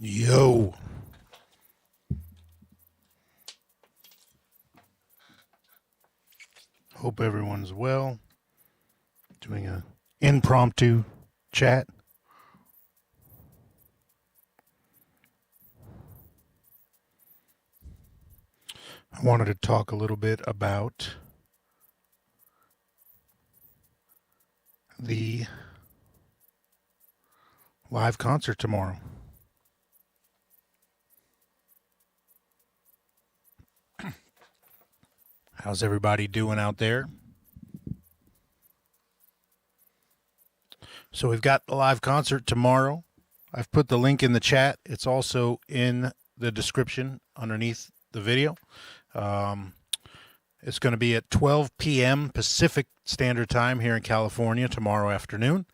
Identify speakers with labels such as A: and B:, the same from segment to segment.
A: Yo. Hope everyone's well. Doing a impromptu chat. I wanted to talk a little bit about the live concert tomorrow. How's everybody doing out there? So we've got the live concert tomorrow. I've put the link in the chat. It's also in the description underneath the video. It's going to be at 12 p.m. Pacific Standard Time here in California tomorrow afternoon.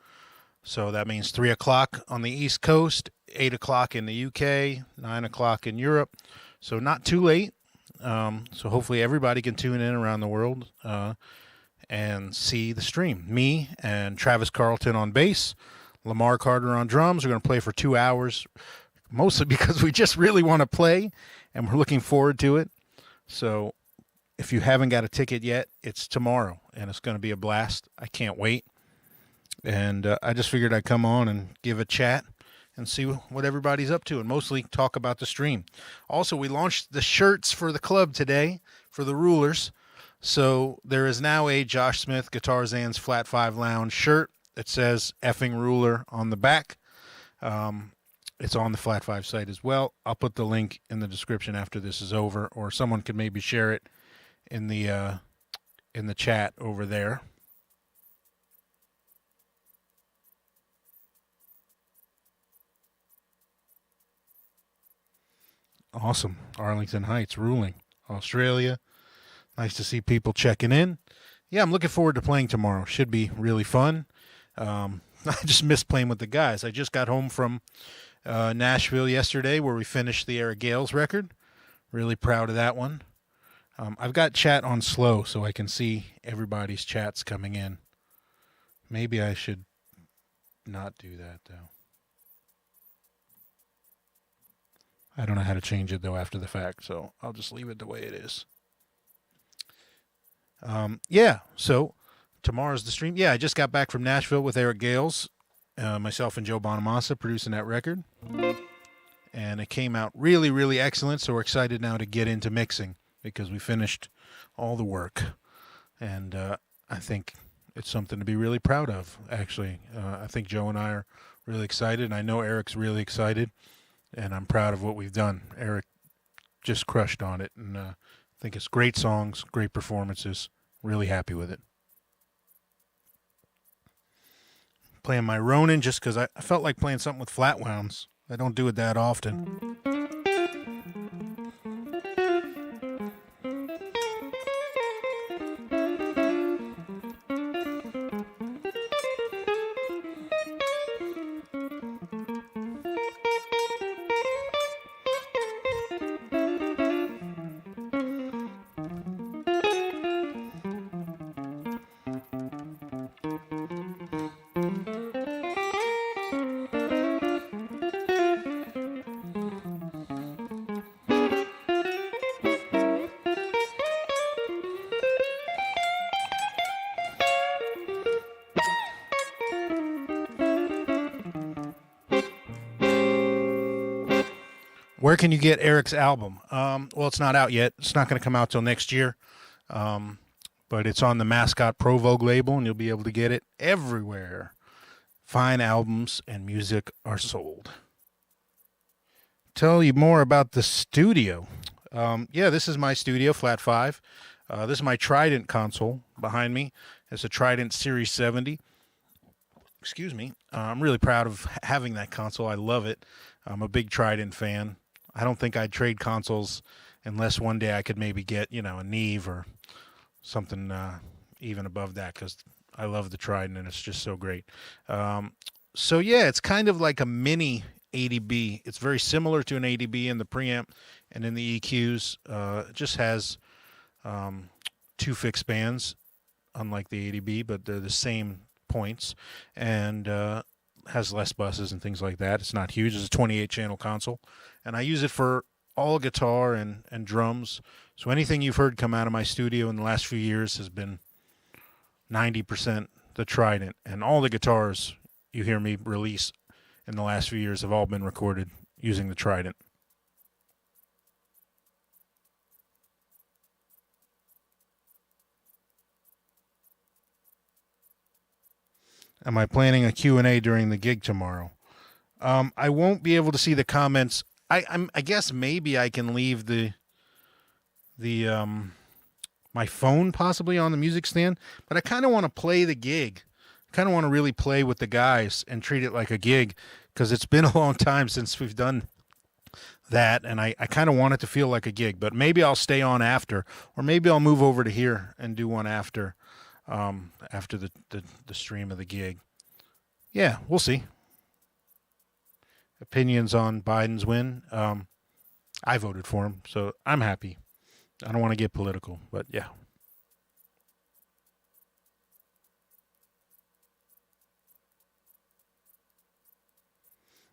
A: So that means 3 o'clock on the East Coast, 8 o'clock in the UK, 9 o'clock in Europe. So not too late. So hopefully everybody can tune in around the world and see the stream. Me and Travis Carlton on bass, Lamar Carter on drums. We're going to play for 2 hours, mostly because we just really want to play, and we're looking forward to it. So if you haven't got a ticket yet, it's tomorrow, and it's going to be a blast. I can't wait. And I just figured I'd come on and give a chat and see what everybody's up to, and mostly talk about the stream. Also, we launched the shirts for the club today for the Rulers. So there is now a Josh Smith Guitar Zan's Flat 5 Lounge shirt that says effing Ruler on the back. It's on the Flat 5 site as well. I'll put the link in the description after this is over, or someone could maybe share it in the chat over there. Awesome. Arlington Heights ruling. Australia. Nice to see people checking in. Yeah, I'm looking forward to playing tomorrow. Should be really fun. I just miss playing with the guys. I just got home from Nashville yesterday where we finished the Eric Gales record. Really proud of that one. I've got chat on slow so I can see everybody's chats coming in. Maybe I should not do that, though. I don't know how to change it, though, after the fact, so I'll just leave it the way it is. Yeah, so tomorrow's the stream. Yeah, I just got back from Nashville with Eric Gales, myself and Joe Bonamassa producing that record. And it came out really, really excellent, so we're excited now to get into mixing because we finished all the work. And I think it's something to be really proud of, actually. I think Joe and I are really excited, and I know Eric's really excited, and I'm proud of what we've done. Eric just crushed on it, and I think it's great songs, great performances. Really happy with it. Playing my Ronin just because I felt like playing something with flat wounds. I don't do it that often. Where can you get Eric's album? Well, it's not out yet. It's not going to come out till next year. But it's on the Mascot Pro Vogue label, and you'll be able to get it everywhere. Fine albums and music are sold. Tell you more about the studio. Yeah, this is my studio, Flat 5. This is my Trident console behind me. It's a Trident Series 70. Excuse me. I'm really proud of having that console. I love it. I'm a big Trident fan. I don't think I'd trade consoles unless one day I could maybe get, a Neve or something even above that, because I love the Trident and it's just so great. So yeah, it's kind of like a mini ADB. It's very similar to an ADB in the preamp and in the EQs. It just has two fixed bands, unlike the ADB, but they're the same points, and has less buses and things like that. It's not huge. It's a 28 channel console, and I use it for all guitar and drums. So anything you've heard come out of my studio in the last few years has been 90% the Trident, and all the guitars you hear me release in the last few years have all been recorded using the Trident. Am I planning a Q&A during the gig tomorrow? I won't be able to see the comments. I guess maybe I can leave the my phone possibly on the music stand, but I kind of want to play the gig. I kind of want to really play with the guys and treat it like a gig, because it's been a long time since we've done that, and I kind of want it to feel like a gig. But maybe I'll stay on after, or maybe I'll move over to here and do one after the stream of the gig. Yeah, we'll see. Opinions on Biden's win. I voted for him, so I'm happy. I don't want to get political, but yeah.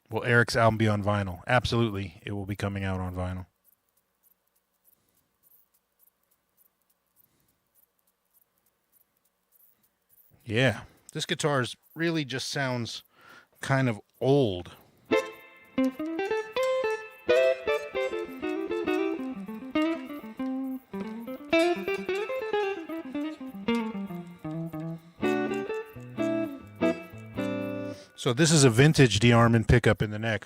A: Will Eric's album be on vinyl? Absolutely, it will be coming out on vinyl. Yeah, this guitar really just sounds kind of old. So this is a vintage DeArmond pickup in the neck.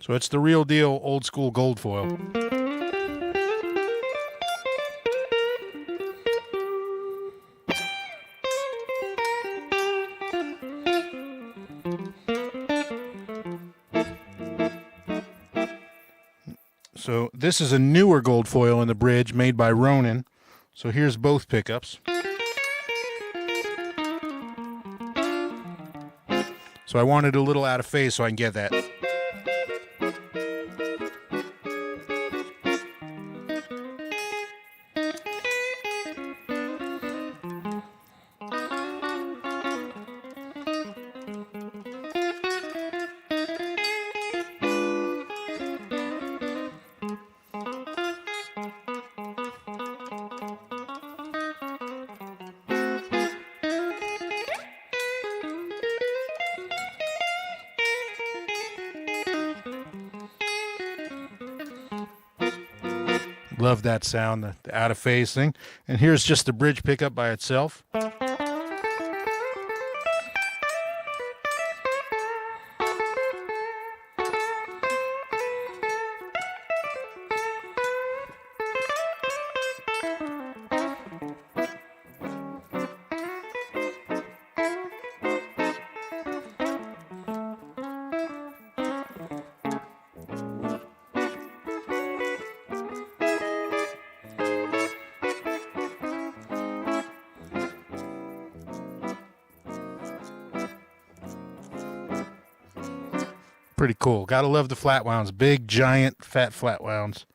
A: So it's the real deal old school gold foil. So this is a newer gold foil in the bridge made by Ronin. So here's both pickups. So I wanted a little out of phase so I can get that. Love that sound, the out of phase thing. And here's just the bridge pickup by itself. Pretty cool. Gotta love the flat wounds. Big, giant, fat flat wounds.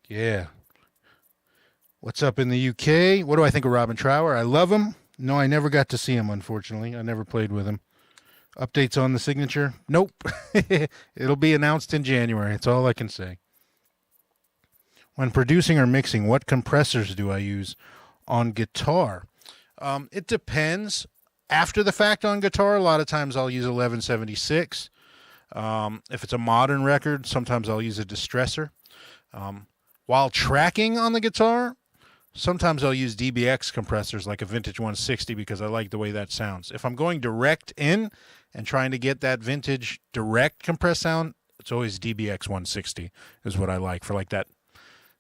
A: Yeah. What's up in the UK? What do I think of Robin Trower? I love him. No, I never got to see him, unfortunately. I never played with him. Updates on the signature? Nope. It'll be announced in January. That's all I can say. When producing or mixing, what compressors do I use on guitar? It depends. After the fact on guitar, a lot of times I'll use 1176. If it's a modern record, sometimes I'll use a distressor. While tracking on the guitar, sometimes I'll use DBX compressors like a vintage 160 because I like the way that sounds. If I'm going direct in and trying to get that vintage direct compressed sound, it's always DBX 160 is what I like for like that,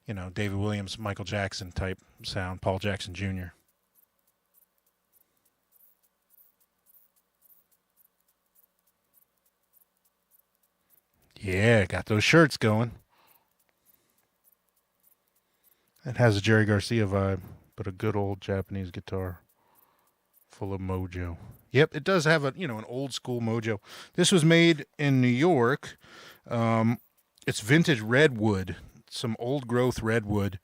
A: David Williams, Michael Jackson type sound, Paul Jackson Jr. Yeah, got those shirts going. It has a Jerry Garcia vibe, but a good old Japanese guitar full of mojo. Yep, it does have an old school mojo. This was made in New York. It's vintage redwood, some old growth redwood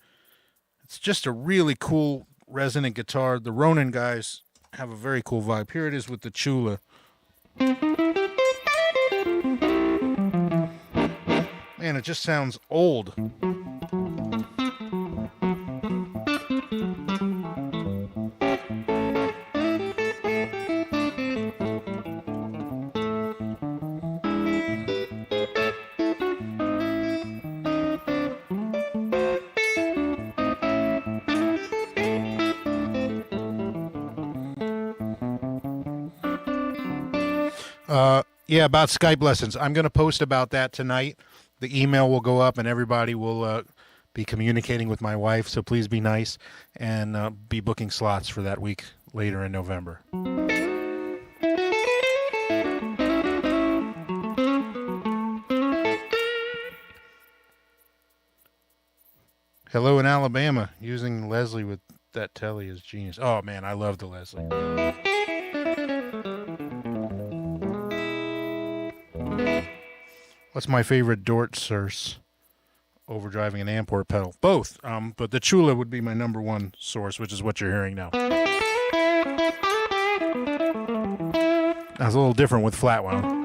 A: It's just a really cool resonant guitar. The Ronin guys have a very cool vibe. Here it is with the Chula. Man, it just sounds old. Yeah, about Skype lessons. I'm going to post about that tonight. The email will go up and everybody will be communicating with my wife. So please be nice and be booking slots for that week later in November. Hello in Alabama. Using Leslie with that telly is genius. Oh, man, I love the Leslie. What's my favorite Dort source? Overdriving an Amport pedal. Both, but the Chula would be my number one source, which is what you're hearing now. That's a little different with flat wound.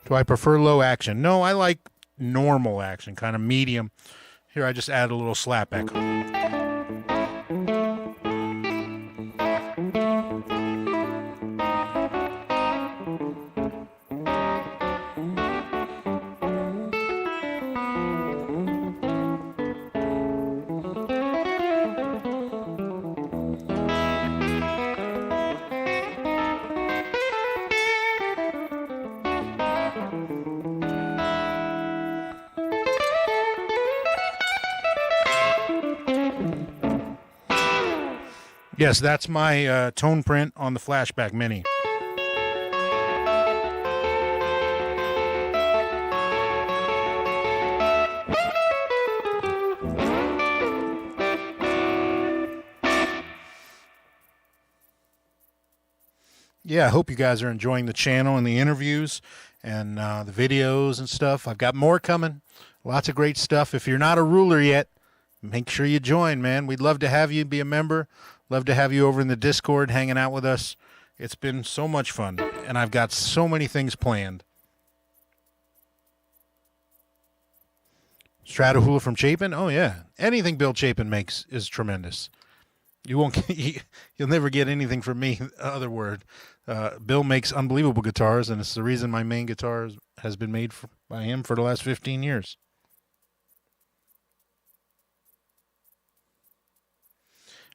A: Do I prefer low action? No, I like normal action, kind of medium. Here I just add a little slap echo. Yes, that's my tone print on the Flashback Mini. Yeah, I hope you guys are enjoying the channel and the interviews and the videos and stuff. I've got more coming. Lots of great stuff. If you're not a ruler yet, make sure you join, man. We'd love to have you be a member. Love to have you over in the Discord hanging out with us. It's been so much fun, and I've got so many things planned. Stratahula from Chapin? Oh, yeah. Anything Bill Chapin makes is tremendous. You'll never get anything from me, other word. Bill makes unbelievable guitars, and it's the reason my main guitar has been made by him for the last 15 years.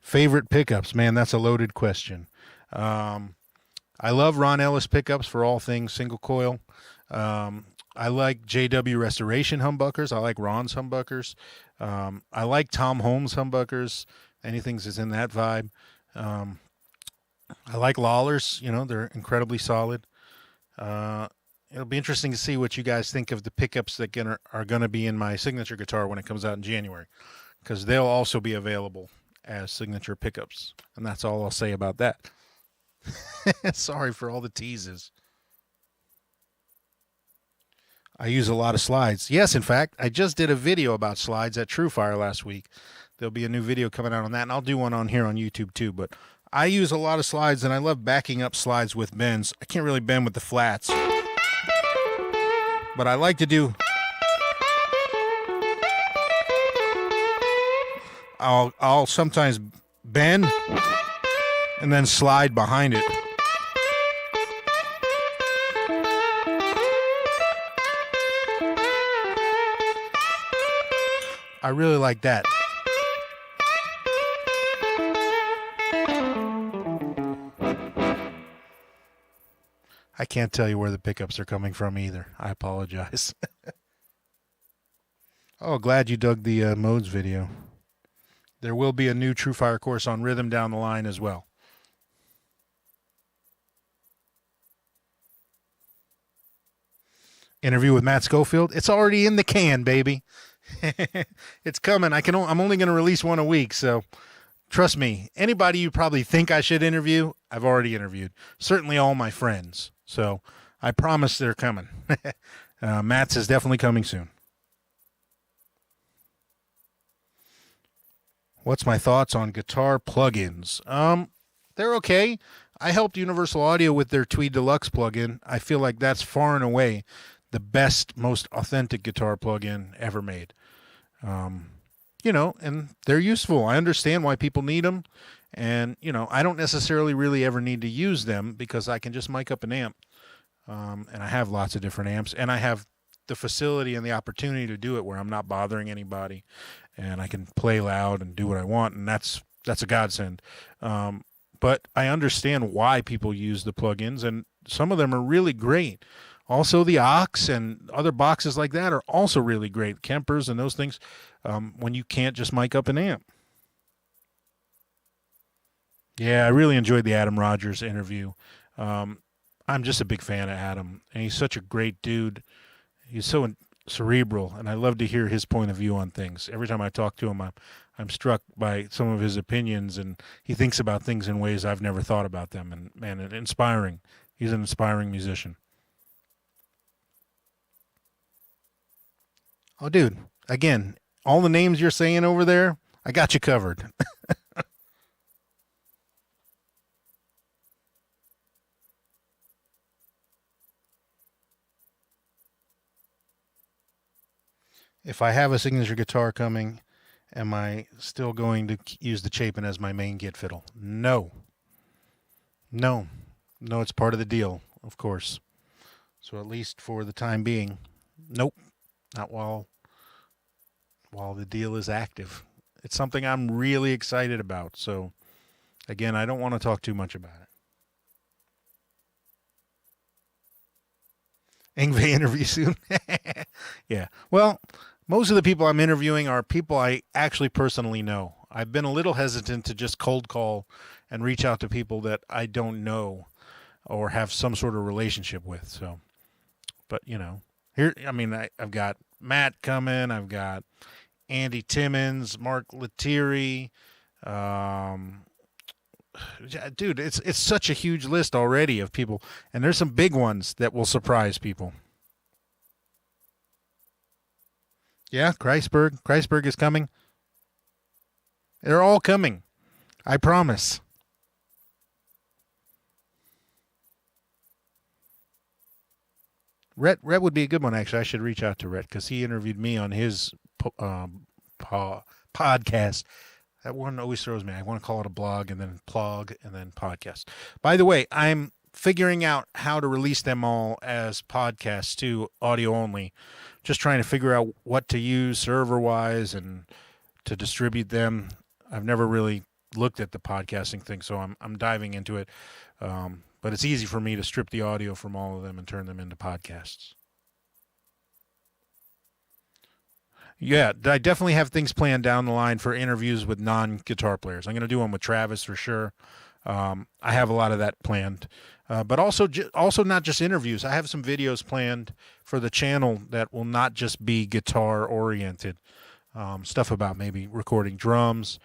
A: Favorite pickups? Man, that's a loaded question. I love Ron Ellis pickups for all things single coil. I like JW Restoration humbuckers. I like Ron's humbuckers. I like Tom Holmes humbuckers. Anything that's in that vibe. I like Lawlers. You know, they're incredibly solid. It'll be interesting to see what you guys think of the pickups that are going to be in my signature guitar when it comes out in January, because they'll also be available as signature pickups. And that's all I'll say about that. Sorry for all the teases. I use a lot of slides. Yes, in fact, I just did a video about slides at TrueFire last week. There'll be a new video coming out on that, and I'll do one on here on YouTube too. But I use a lot of slides, and I love backing up slides with bends. I can't really bend with the flats, but I like to do... I'll sometimes bend and then slide behind it. I really like that. I can't tell you where the pickups are coming from either. I apologize. Oh, glad you dug the modes video. There will be a new TrueFire course on rhythm down the line as well. Interview with Matt Schofield. It's already in the can, baby. It's coming. I'm only going to release one a week, so trust me. Anybody you probably think I should interview, I've already interviewed. Certainly all my friends. So I promise they're coming. Matt's is definitely coming soon. What's my thoughts on guitar plugins? They're okay. I helped Universal Audio with their Tweed Deluxe plugin. I feel like that's far and away the best, most authentic guitar plugin ever made. And they're useful. I understand why people need them. And, I don't necessarily really ever need to use them because I can just mic up an amp. And I have lots of different amps. And I have the facility and the opportunity to do it where I'm not bothering anybody. And I can play loud and do what I want. And that's a godsend. But I understand why people use the plugins. And some of them are really great. Also, the aux and other boxes like that are also really great. Kempers and those things when you can't just mic up an amp. Yeah, I really enjoyed the Adam Rogers interview. I'm just a big fan of Adam, and he's such a great dude. He's so cerebral, and I love to hear his point of view on things. Every time I talk to him, I'm struck by some of his opinions, and he thinks about things in ways I've never thought about them. And man, it's inspiring. He's an inspiring musician. Oh, dude, again, all the names you're saying over there, I got you covered. If I have a signature guitar coming, am I still going to use the Chapin as my main git fiddle? No. No. No, it's part of the deal, of course. So at least for the time being, nope. Not while the deal is active. It's something I'm really excited about. So again, I don't want to talk too much about it. Ingve interview soon. Yeah. Well, most of the people I'm interviewing are people I actually personally know. I've been a little hesitant to just cold call and reach out to people that I don't know or have some sort of relationship with. So, but I've got Matt coming. I've got Andy Timmons, Mark Lettieri. Dude, it's such a huge list already of people, and there's some big ones that will surprise people. Yeah, Kreisberg is coming. They're all coming. I promise. Rhett would be a good one, actually. I should reach out to Rhett because he interviewed me on his podcast. That one always throws me. I want to call it a blog and then plug and then podcast. By the way, I'm figuring out how to release them all as podcasts too, audio only. Just trying to figure out what to use server-wise and to distribute them. I've never really looked at the podcasting thing, so I'm diving into it. But it's easy for me to strip the audio from all of them and turn them into podcasts. Yeah, I definitely have things planned down the line for interviews with non-guitar players. I'm going to do one with Travis for sure. I have a lot of that planned. But also not just interviews. I have some videos planned for the channel that will not just be guitar-oriented. Stuff about maybe recording drums,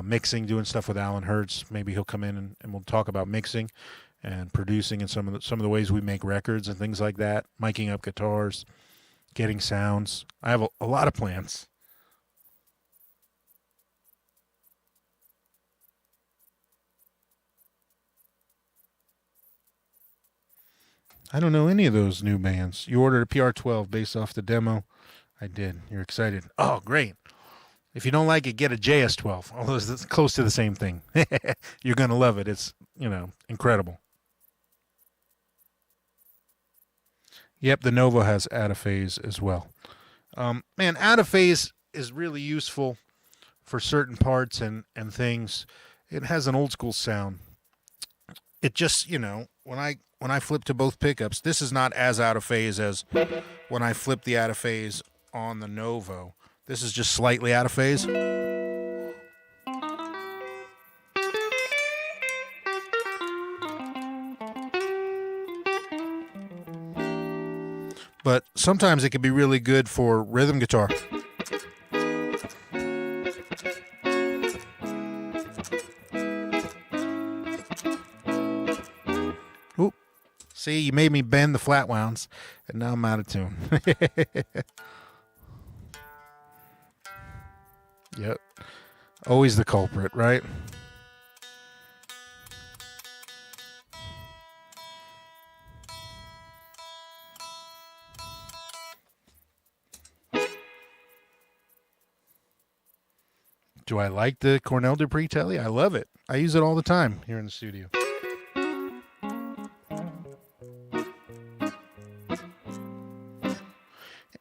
A: mixing, doing stuff with Alan Hertz. Maybe he'll come in and we'll talk about mixing and producing and some of the ways we make records and things like that, miking up guitars, getting sounds. I have a lot of plans. I don't know any of those new bands. You ordered a PR12 based off the demo. I did. You're excited. Oh, great. If you don't like it, get a JS12. Although it's close to the same thing. You're going to love it. It's, incredible. Yep, the Nova has out of phase as well. Man, out of phase is really useful for certain parts and things. It has an old school sound. It just, when I flip to both pickups, this is not as out of phase as when I flip the out of phase on the Novo. This is just slightly out of phase. But sometimes it can be really good for rhythm guitar. Oop. See, you made me bend the flat wounds, and now I'm out of tune. Yep. Always the culprit, right? Do I like the Cornell Dupree Telly? I love it. I use it all the time here in the studio.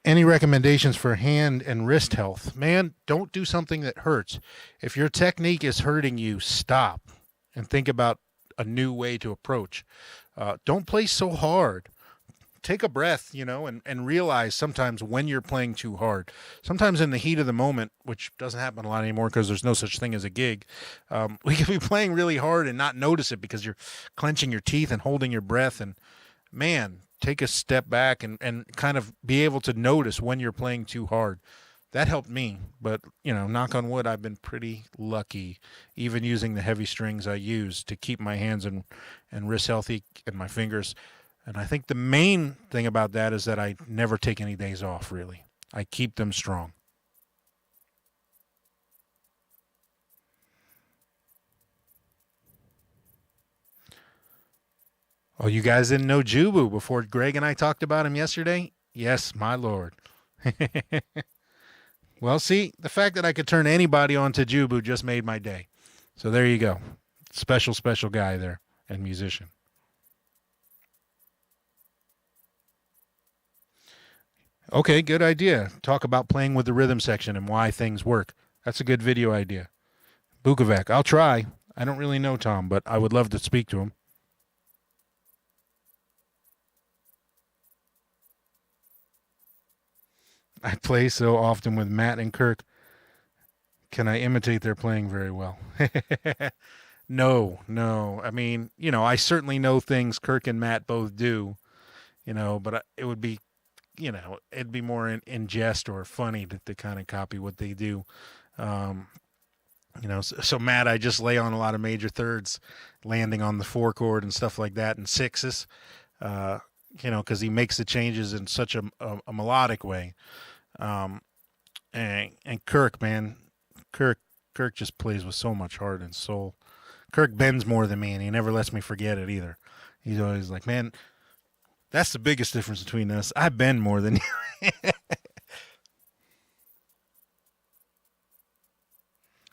A: Any recommendations for hand and wrist health? Man, don't do something that hurts. If your technique is hurting you, stop and think about a new way to approach. Don't play so hard. Take a breath, and realize sometimes when you're playing too hard. Sometimes in the heat of the moment, which doesn't happen a lot anymore because there's no such thing as a gig, we can be playing really hard and not notice it because you're clenching your teeth and holding your breath. And man, take a step back and kind of be able to notice when you're playing too hard. That helped me, but knock on wood, I've been pretty lucky, even using the heavy strings I use to keep my hands and wrists healthy and my fingers. And I think the main thing about that is that I never take any days off, really. I keep them strong. Oh, you guys didn't know Jubu before Greg and I talked about him yesterday? Yes, my lord. Well, see, the fact that I could turn anybody on to Jubu just made my day. So there you go. Special, special guy there and musician. Okay, good idea. Talk about playing with the rhythm section and why things work. That's a good video idea. Bukovac, I'll try. I don't really know Tom, but I would love to speak to him. I play so often with Matt and Kirk. Can I imitate their playing very well? No, no. I mean, I certainly know things Kirk and Matt both do, but it would be, it'd be more in jest or funny to kind of copy what they do. Um, so Matt, I just lay on a lot of major thirds, landing on the four chord and stuff like that, and sixes, uh, because he makes the changes in such a melodic way. Um, and Kirk, man, Kirk, Kirk just plays with so much heart and soul. Kirk bends more than me, and he never lets me forget it either. He's always like, man, that's the biggest difference between us. I bend more than you.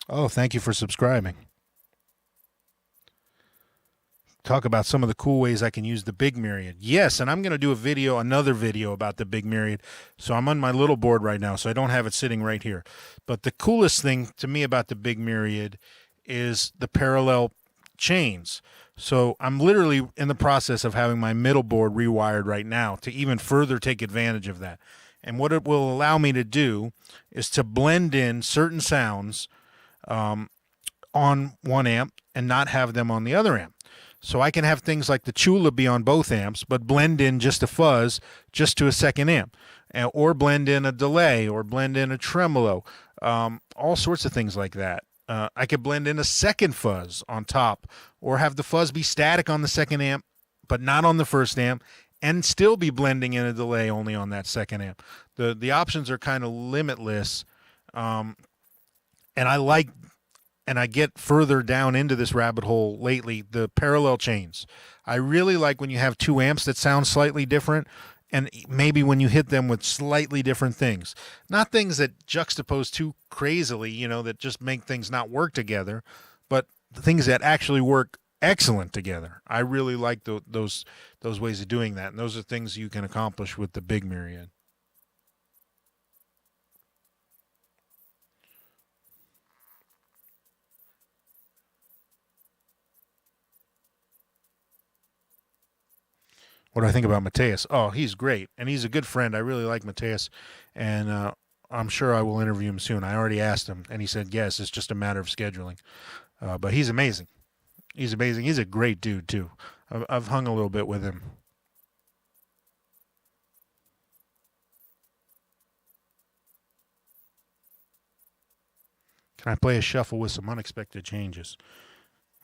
A: Oh, thank you for subscribing. Talk about some of the cool ways I can use the Big Myriad. Yes, and I'm going to do another video about the Big Myriad. So I'm on my little board right now, so I don't have it sitting right here. But the coolest thing to me about the Big Myriad is the parallel chains. So I'm literally in the process of having my middle board rewired right now to even further take advantage of that. And what it will allow me to do is to blend in certain sounds on one amp and not have them on the other amp. So I can have things like the Chula be on both amps, but blend in just a fuzz just to a second amp, or blend in a delay, or blend in a tremolo, all sorts of things like that. I could blend in a second fuzz on top, or have the fuzz be static on the second amp, but not on the first amp, and still be blending in a delay only on that second amp. The options are kind of limitless, and I get further down into this rabbit hole lately, the parallel chains. I really like when you have two amps that sound slightly different, and maybe when you hit them with slightly different things. Not things that juxtapose too crazily, that just make things not work together, but things that actually work excellent together. I really like those ways of doing that, and those are things you can accomplish with the Big Myriad. What do I think about Mateus? Oh, he's great, and he's a good friend. I really like Mateus, and I'm sure I will interview him soon. I already asked him, and he said yes. It's just a matter of scheduling. But he's amazing. He's amazing. He's a great dude too. I've hung a little bit with him. Can I play a shuffle with some unexpected changes?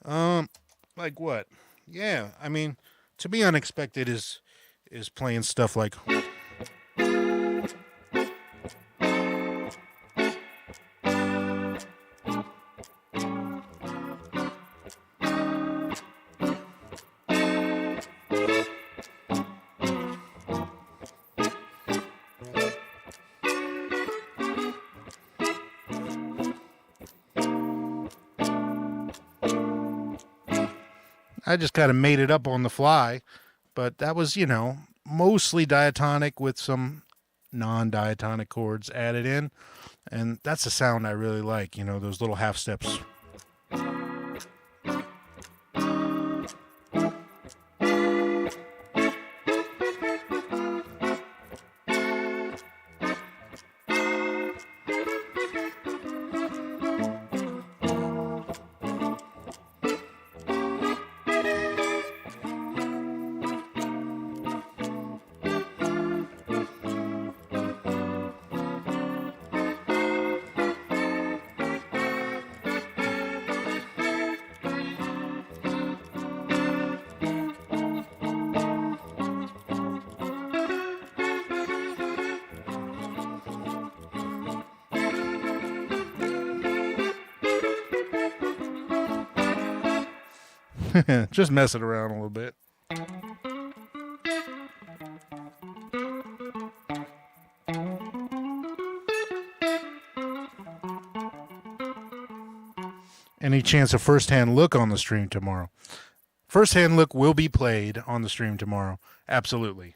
A: Like what? Yeah, I mean, to be unexpected is playing stuff like. I just kind of made it up on the fly, but that was, mostly diatonic with some non-diatonic chords added in, and that's a sound I really like, those little half steps. Just messing around a little bit. Any chance of first-hand look on the stream tomorrow? First-hand look will be played on the stream tomorrow. Absolutely.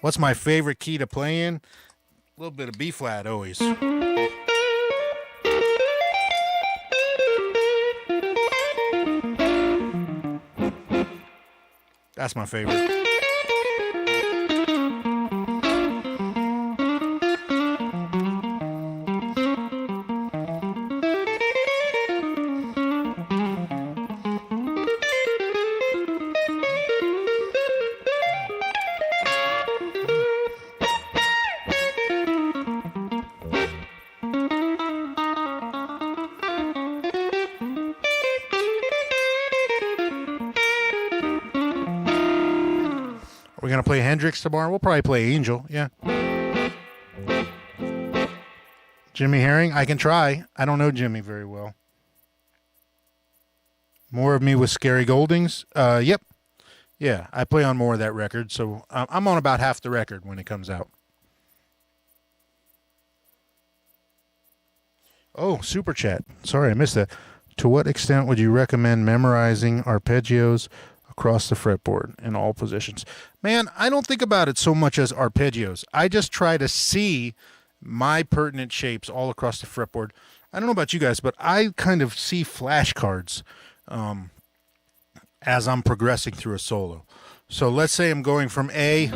A: What's my favorite key to play in? A little bit of B flat always. That's my favorite. We're going to play Hendrix tomorrow. We'll probably play Angel. Yeah. Jimmy Herring? I can try. I don't know Jimmy very well. More of Me with Scary Goldings? Yep. Yeah, I play on more of that record, so I'm on about half the record when it comes out. Oh, Super Chat. Sorry, I missed that. To what extent would you recommend memorizing arpeggios across the fretboard in all positions? Man, I don't think about it so much as arpeggios. I just try to see my pertinent shapes all across the fretboard. I don't know about you guys, but I kind of see flashcards as I'm progressing through a solo. So let's say I'm going from A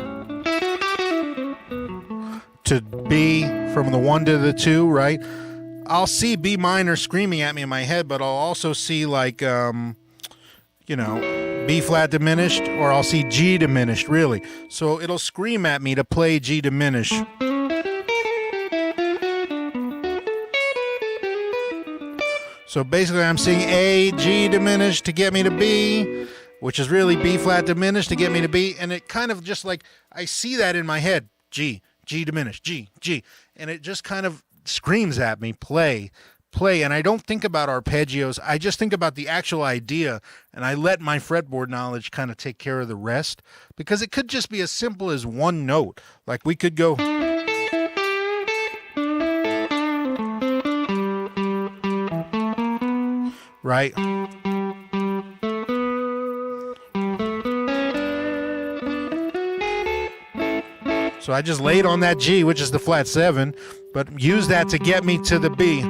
A: to B, from the 1 to the 2, right? I'll see B minor screaming at me in my head, but I'll also see like, B flat diminished, or I'll see G diminished, really. So it'll scream at me to play G diminished. So basically I'm seeing A, G diminished to get me to B, which is really B flat diminished to get me to B. And it kind of just like, I see that in my head, G diminished, G. And it just kind of screams at me, play. And I don't think about arpeggios. I just think about the actual idea, and I let my fretboard knowledge kind of take care of the rest, because it could just be as simple as one note. Like we could go, right? So I just laid on that G, which is the flat 7, but use that to get me to the B,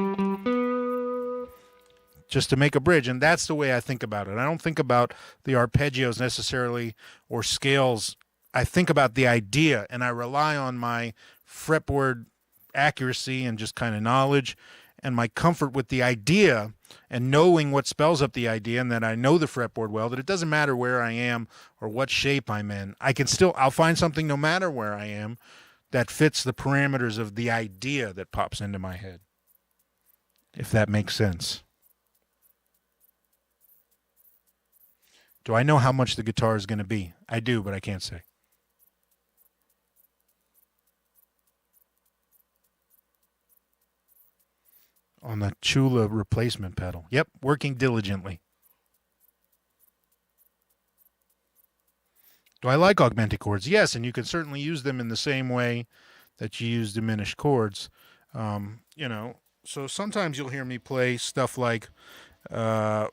A: just to make a bridge. And that's the way I think about it. I don't think about the arpeggios necessarily or scales. I think about the idea, and I rely on my fretboard accuracy and just kind of knowledge and my comfort with the idea and knowing what spells up the idea, and that I know the fretboard well, that it doesn't matter where I am or what shape I'm in. I'll find something no matter where I am that fits the parameters of the idea that pops into my head, if that makes sense. Do I know how much the guitar is going to be? I do, but I can't say. On the Chula replacement pedal. Yep, working diligently. Do I like augmented chords? Yes, and you can certainly use them in the same way that you use diminished chords. So sometimes you'll hear me play stuff like, but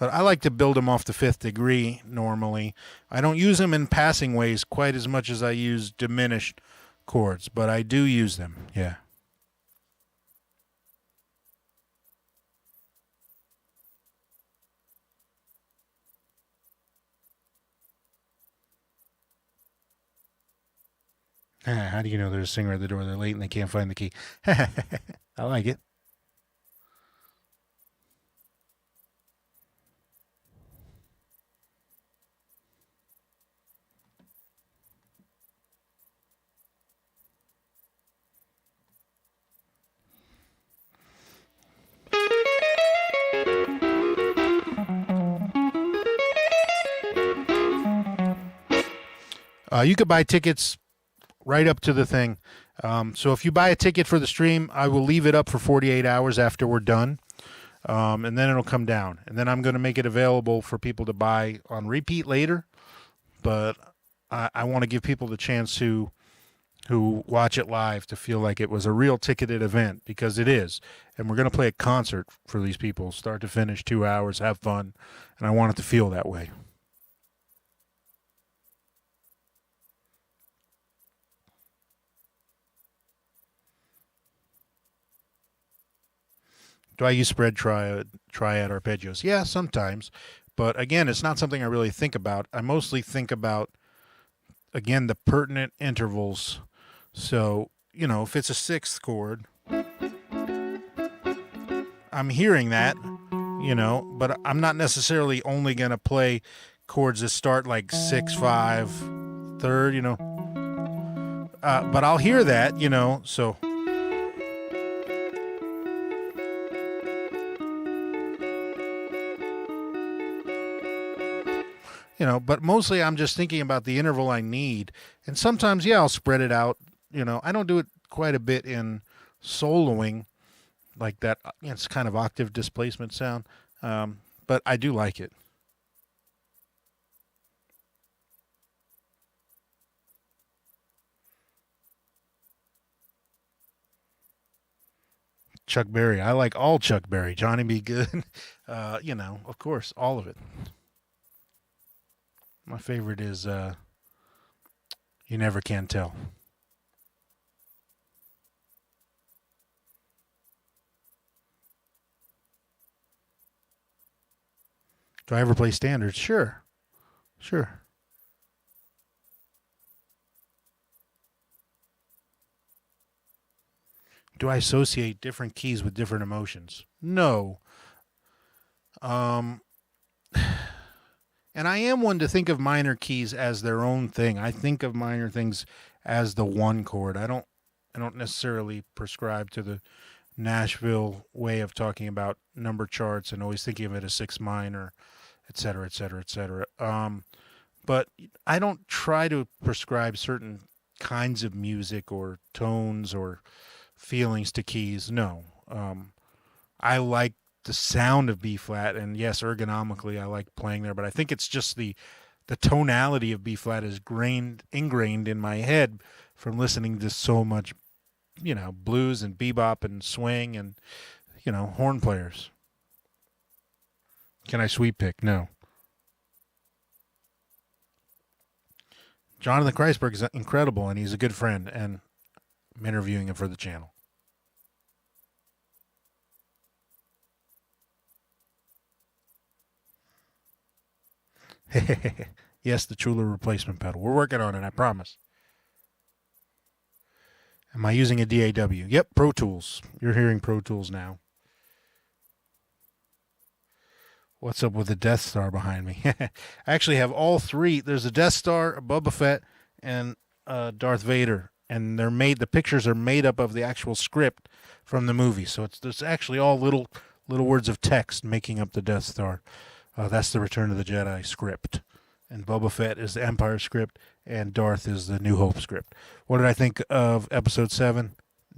A: I like to build them off the fifth degree normally. I don't use them in passing ways quite as much as I use diminished chords, but I do use them, yeah. How do you know there's a singer at the door? They're late and they can't find the key. I like it. You could buy tickets right up to the thing. So if you buy a ticket for the stream, I will leave it up for 48 hours after we're done. And then it'll come down. And then I'm going to make it available for people to buy on repeat later. But I want to give people the chance who watch it live to feel like it was a real ticketed event, because it is. And we're going to play a concert for these people, start to finish, 2 hours, have fun. And I want it to feel that way. Do I use spread triad arpeggios? Yeah, sometimes. But again, it's not something I really think about. I mostly think about, again, the pertinent intervals. So, if it's a sixth chord, I'm hearing that, but I'm not necessarily only going to play chords that start like 6, 5, third, but I'll hear that, so. But mostly I'm just thinking about the interval I need. And sometimes, yeah, I'll spread it out. I don't do it quite a bit in soloing like that. It's kind of octave displacement sound. But I do like it. Chuck Berry. I like all Chuck Berry. Johnny B. Good. Of course, all of it. My favorite is You Never Can Tell. Do I ever play standards? Sure. Sure. Do I associate different keys with different emotions? No. Um, and I am one to think of minor keys as their own thing. I think of minor things as the one chord. I don't necessarily prescribe to the Nashville way of talking about number charts and always thinking of it as six minor, et cetera, et cetera, et cetera. But I don't try to prescribe certain kinds of music or tones or feelings to keys. No. I like the sound of B flat, and yes, ergonomically I like playing there, but I think it's just the tonality of B flat is ingrained in my head from listening to so much, blues and bebop and swing and, horn players. Can I sweep pick? No. Jonathan Kreisberg is incredible, and he's a good friend, and I'm interviewing him for the channel. Yes, the Chula replacement pedal. We're working on it, I promise. Am I using a DAW? Yep, Pro Tools. You're hearing Pro Tools now. What's up with the Death Star behind me? I actually have all three. There's a Death Star, a Boba Fett, and Darth Vader, and they're made. The pictures are made up of the actual script from the movie. So it's actually all little words of text making up the Death Star. That's the Return of the Jedi script, and Boba Fett is the Empire script, and Darth is the New Hope script. What did I think of Episode 7?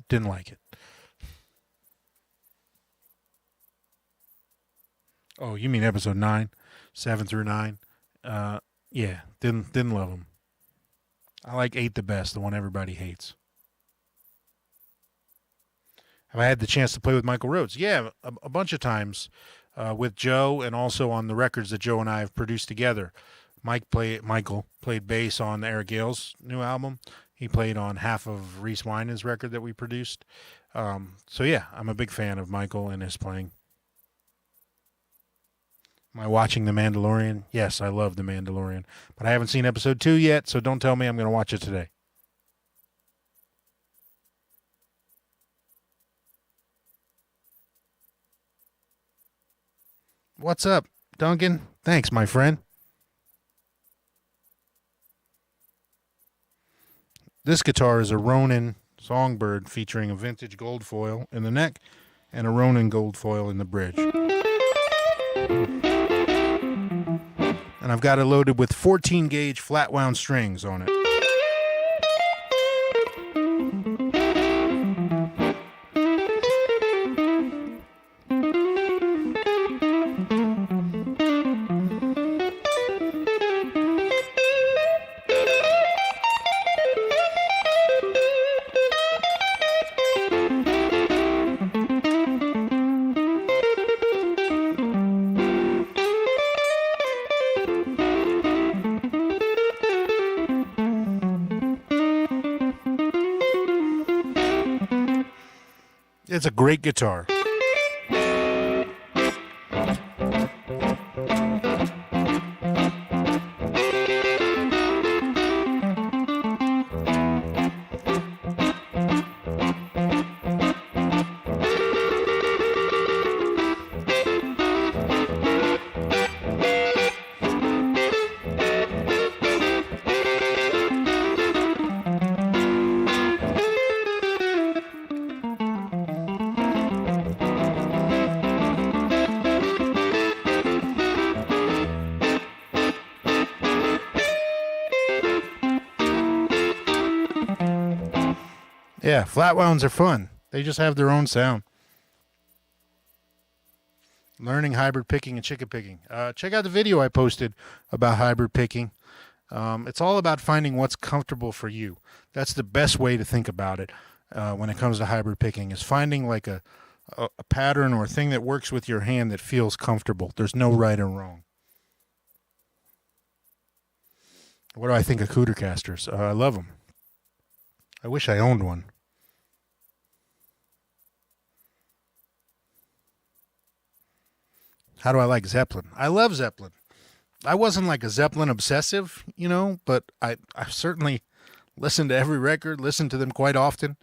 A: Didn't like it. Oh, you mean Episode 9, 7 through 9? Yeah, didn't love them. I like 8 the best, the one everybody hates. Have I had the chance to play with Michael Rhodes? Yeah, a bunch of times with Joe, and also on the records that Joe and I have produced together. Michael played bass on Eric Gale's new album. He played on half of Reese Winans' record that we produced. So yeah, I'm a big fan of Michael and his playing. Am I watching The Mandalorian? Yes, I love The Mandalorian. But I haven't seen episode 2 yet, so don't tell me I'm going to watch it today. What's up, Duncan? Thanks, my friend. This guitar is a Ronin Songbird featuring a vintage gold foil in the neck and a Ronin gold foil in the bridge. And I've got it loaded with 14 gauge flat wound strings on it. It's a great guitar. Yeah, flat wounds are fun. They just have their own sound. Learning hybrid picking and chicken picking. Check out the video I posted about hybrid picking. It's all about finding what's comfortable for you. That's the best way to think about it when it comes to hybrid picking, is finding like a pattern or a thing that works with your hand that feels comfortable. There's no right or wrong. What do I think of Cooter casters? I love them. I wish I owned one. How do I like Zeppelin? I love Zeppelin. I wasn't like a Zeppelin obsessive, but I certainly listened to every record, listened to them quite often.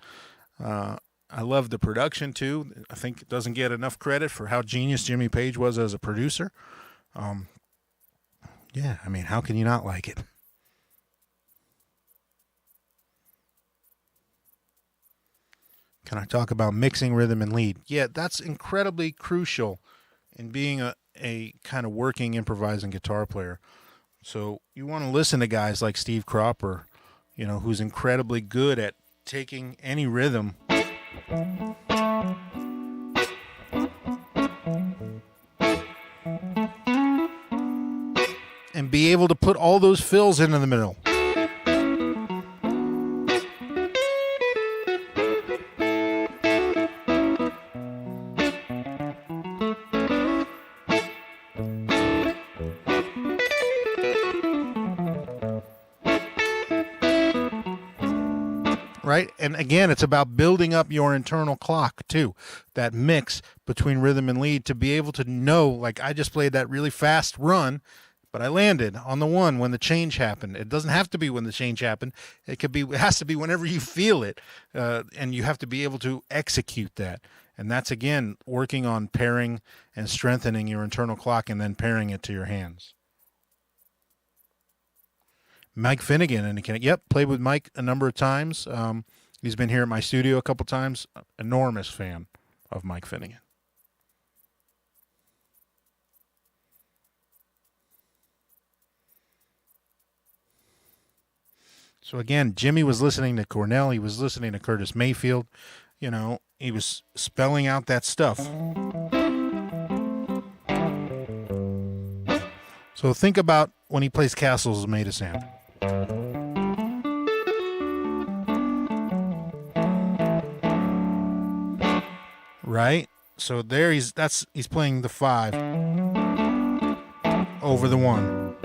A: I love the production too. I think it doesn't get enough credit for how genius Jimmy Page was as a producer. Yeah, I mean, how can you not like it? Can I talk about mixing rhythm and lead? Yeah, that's incredibly crucial in being a kind of working improvising guitar player. So you want to listen to guys like Steve Cropper, who's incredibly good at taking any rhythm and be able to put all those fills into the middle. Right? And again, it's about building up your internal clock too. That mix between rhythm and lead, to be able to know, like I just played that really fast run, but I landed on the one when the change happened. It doesn't have to be when the change happened. It has to be whenever you feel it. And you have to be able to execute that. And that's, again, working on pairing and strengthening your internal clock and then pairing it to your hands. Mike Finnegan, and yep, played with Mike a number of times. He's been here at my studio a couple times. Enormous fan of Mike Finnegan. So again, Jimmy was listening to Cornell. He was listening to Curtis Mayfield. You know, he was spelling out that stuff. So think about when he plays Castles Made of Sand. Right? So there he's playing the 5 over the 1.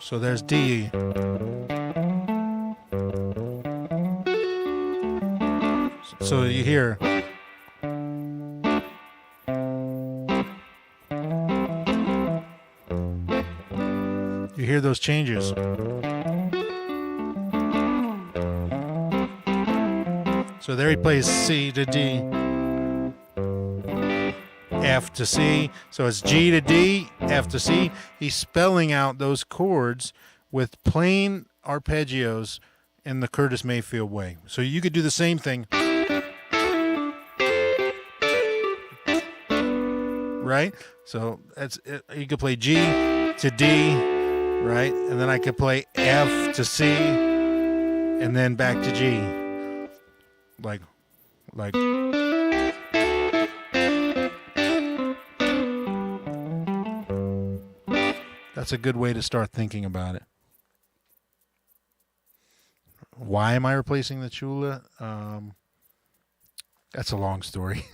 A: So there's D. So you hear. You hear those changes. So there he plays C to D, F to C. So it's G to D, F to C. He's spelling out those chords with plain arpeggios in the Curtis Mayfield way. So you could do the same thing. Right? So that's it. You could play G to D, right? And then I could play F to C and then back to G. Like that's a good way to start thinking about it. Why am I replacing the Chula? That's a long story.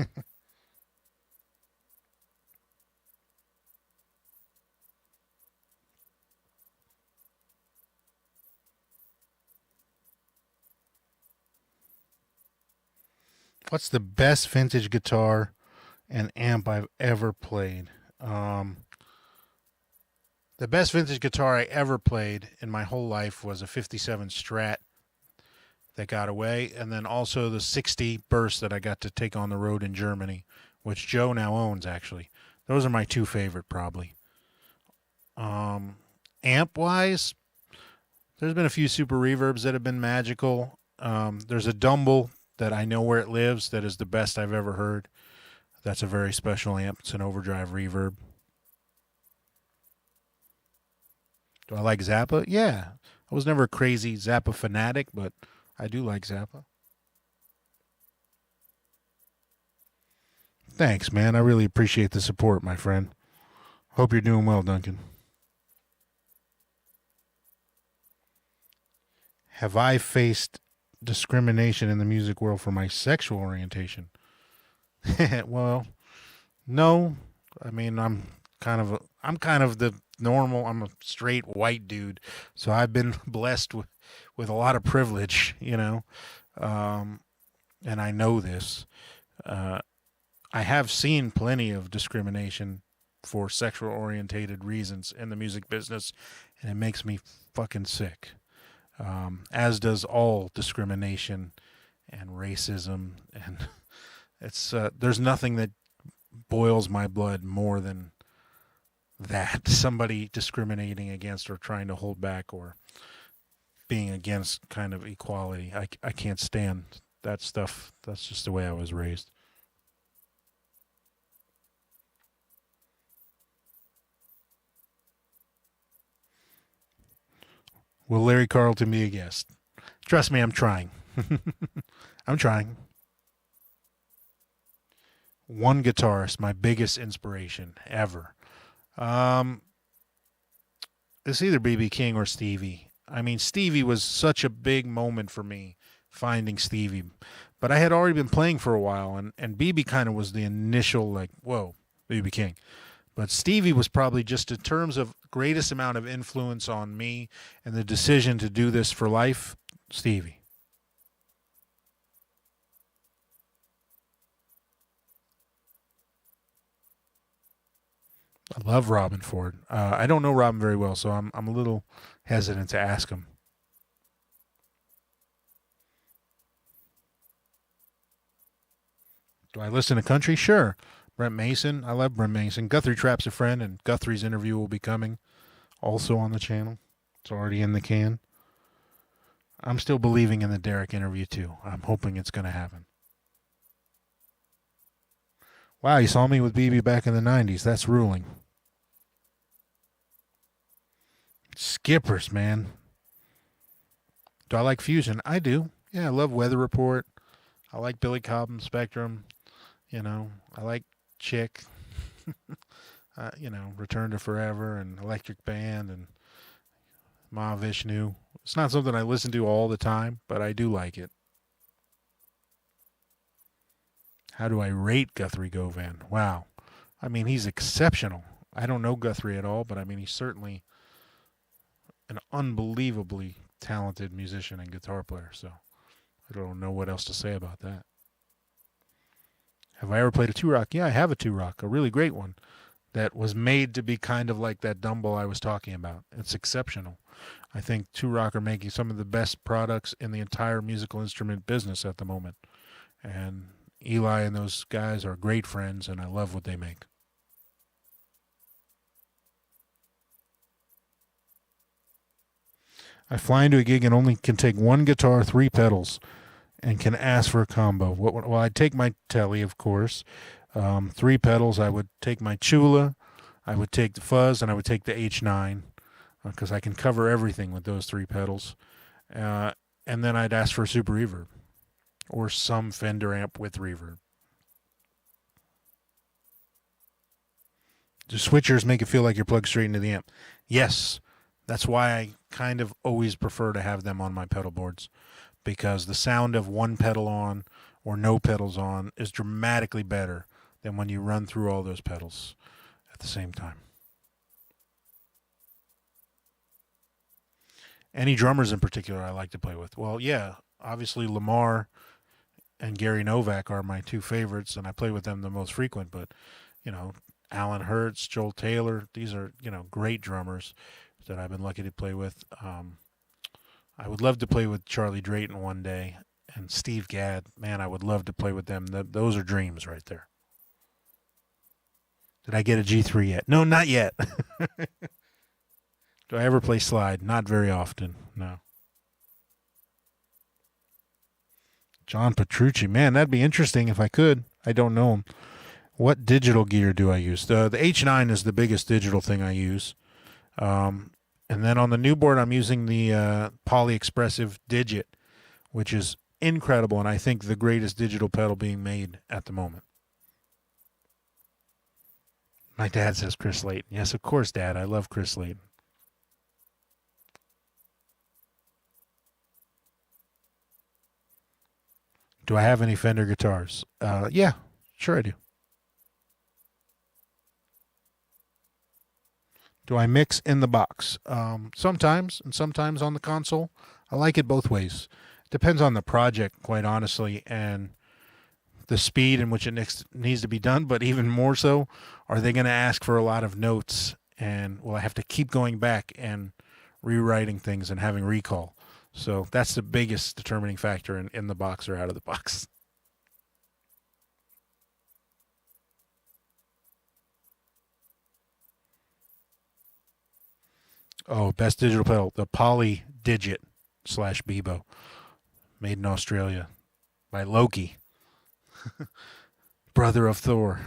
A: What's the best vintage guitar and amp I've ever played? The best vintage guitar I ever played in my whole life was a 57 Strat that got away, and then also the 60 Burst that I got to take on the road in Germany, which Joe now owns, actually. Those are my 2 favorite, probably. Amp-wise, there's been a few Super Reverbs that have been magical. There's a Dumble that I know where it lives that is the best I've ever heard. That's a very special amp. It's an overdrive reverb. Do I like Zappa? Yeah. I was never a crazy Zappa fanatic, but I do like Zappa. Thanks, man. I really appreciate the support, my friend. Hope you're doing well, Duncan. Have I faced discrimination in the music world for my sexual orientation? Well, no. I mean, I'm kind of the normal. I'm a straight white dude, so I've been blessed with a lot of privilege, you know, and I know this. I have seen plenty of discrimination for sexual orientated reasons in the music business, and it makes me fucking sick. As does all discrimination and racism, and it's there's nothing that boils my blood more than that. Somebody discriminating against or trying to hold back or being against kind of equality. I can't stand that stuff. That's just the way I was raised. Will Larry Carlton be a guest? Trust me, I'm trying. I'm trying. One guitarist, my biggest inspiration ever. It's either B.B. King or Stevie. I mean, Stevie was such a big moment for me, finding Stevie. But I had already been playing for a while, and B.B. kind of was the initial, like, whoa, B.B. King. But Stevie was probably just in terms of greatest amount of influence on me and the decision to do this for life, Stevie. I love Robin Ford. I don't know Robin very well, so I'm a little hesitant to ask him. Do I listen to country? Sure. Brent Mason. I love Brent Mason. Guthrie Trapp's a friend, and Guthrie's interview will be coming also on the channel. It's already in the can. I'm still believing in the Derek interview, too. I'm hoping it's going to happen. Wow, you saw me with BB back in the 90s. That's ruling. Skippers, man. Do I like Fusion? I do. Yeah, I love Weather Report. I like Billy Cobham, Spectrum. I like Chick. Return to Forever and Electric Band and Mahavishnu. It's not something I listen to all the time, but I do like it. How do I rate Guthrie Govan? Wow. I mean, he's exceptional. I don't know Guthrie at all, but I mean, he's certainly an unbelievably talented musician and guitar player, so I don't know what else to say about that. Have I ever played a two-rock? Yeah, I have a two-rock, a really great one that was made to be kind of like that Dumble I was talking about. It's exceptional. I think two-rock are making some of the best products in the entire musical instrument business at the moment. And Eli and those guys are great friends, and I love what they make. I fly into a gig and only can take one guitar, 3 pedals, and can ask for a combo. Well, I'd take my Telly, of course. 3 pedals. I would take my Chula, I would take the Fuzz, and I would take the H9 because I can cover everything with those 3 pedals. And then I'd ask for a Super Reverb or some Fender amp with reverb. Do switchers make it feel like you're plugged straight into the amp? Yes. That's why I kind of always prefer to have them on my pedal boards, because the sound of one pedal on or no pedals on is dramatically better than when you run through all those pedals at the same time. Any drummers in particular I like to play with? Well, yeah, obviously Lamar and Gary Novak are my 2 favorites, and I play with them the most frequent, but, Alan Hertz, Joel Taylor, these are, great drummers that I've been lucky to play with. I would love to play with Charlie Drayton one day, and Steve Gadd. Man, I would love to play with them. Those are dreams right there. Did I get a G3 yet? No, not yet. Do I ever play slide? Not very often, no. John Petrucci. Man, that'd be interesting if I could. I don't know him. What digital gear do I use? The H9 is the biggest digital thing I use. And then on the new board, I'm using the Poly Expressive Digit, which is incredible, and I think the greatest digital pedal being made at the moment. My dad says Chris Layton. Yes, of course, Dad. I love Chris Layton. Do I have any Fender guitars? Yeah, sure I do. Do I mix in the box? Sometimes, and sometimes on the console. I like it both ways. Depends on the project, quite honestly, and the speed in which it needs to be done. But even more so, are they going to ask for a lot of notes? And will I have to keep going back and rewriting things and having recall? So that's the biggest determining factor in the box or out of the box. Oh, best digital pedal, the Poly Digit / Bebo, made in Australia by Loki, brother of Thor.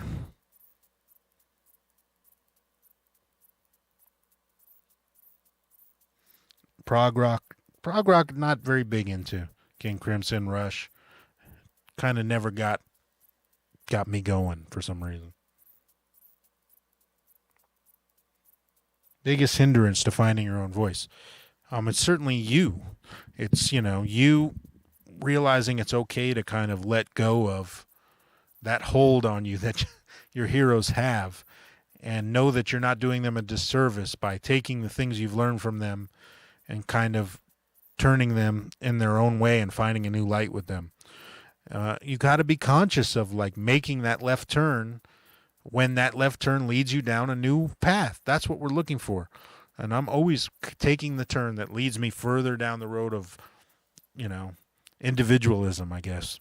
A: Prog rock, not very big into. King Crimson, Rush, kind of never got me going for some reason. Biggest hindrance to finding your own voice. It's certainly you. It's, you realizing it's okay to kind of let go of that hold on you that your heroes have, and know that you're not doing them a disservice by taking the things you've learned from them and kind of turning them in their own way and finding a new light with them. You got to be conscious of like making that left turn when that left turn leads you down a new path. That's what we're looking for. And I'm always taking the turn that leads me further down the road of, you know, individualism, I guess.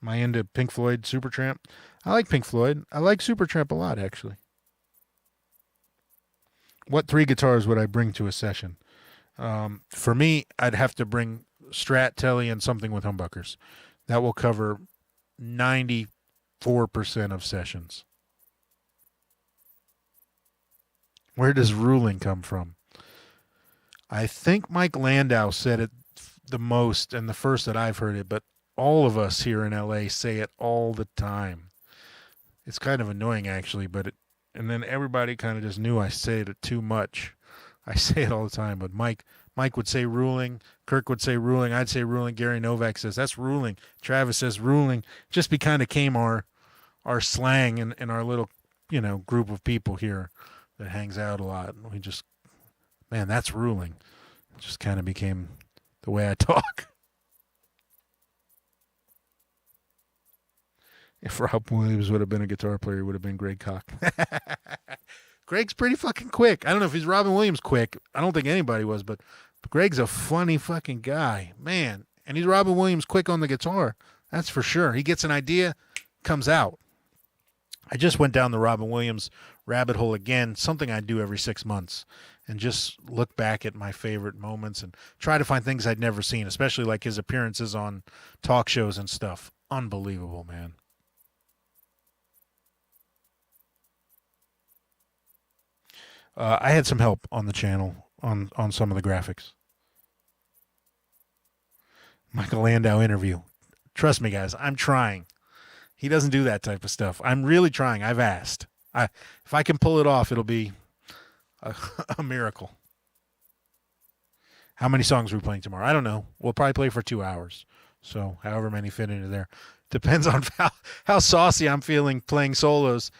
A: Am I into Pink Floyd, Supertramp? I like Pink Floyd. I like Supertramp a lot, actually. What three guitars would I bring to a session? For me, I'd have to bring Strat, Telly, and something with humbuckers. That will cover 94% of sessions. Where does ruling come from? I think Mike Landau said it the most and the first that I've heard it, but all of us here in LA say it all the time. It's kind of annoying, actually, and then everybody kind of just knew I say it too much. I say it all the time, but Mike would say ruling, Kirk would say ruling, I'd say ruling, Gary Novak says that's ruling, Travis says ruling. Just became our slang in our little, group of people here that hangs out a lot. We just, man, that's ruling. It just kind of became the way I talk. If Rob Williams would have been a guitar player, he would have been Greg Koch. Greg's pretty fucking quick. I don't know if he's Robin Williams quick. I don't think anybody was, but Greg's a funny fucking guy, man. And he's Robin Williams quick on the guitar. That's for sure. He gets an idea, comes out. I just went down the Robin Williams rabbit hole again, something I do every 6 months, and just look back at my favorite moments and try to find things I'd never seen, especially like his appearances on talk shows and stuff. Unbelievable, man. I had some help on the channel on some of the graphics. Michael Landau interview. Trust me, guys, I'm trying. He doesn't do that type of stuff. I'm really trying. I've asked. If I can pull it off, it'll be a miracle. How many songs are we playing tomorrow? I don't know. We'll probably play for 2 hours. So however many fit into there. Depends on how saucy I'm feeling playing solos.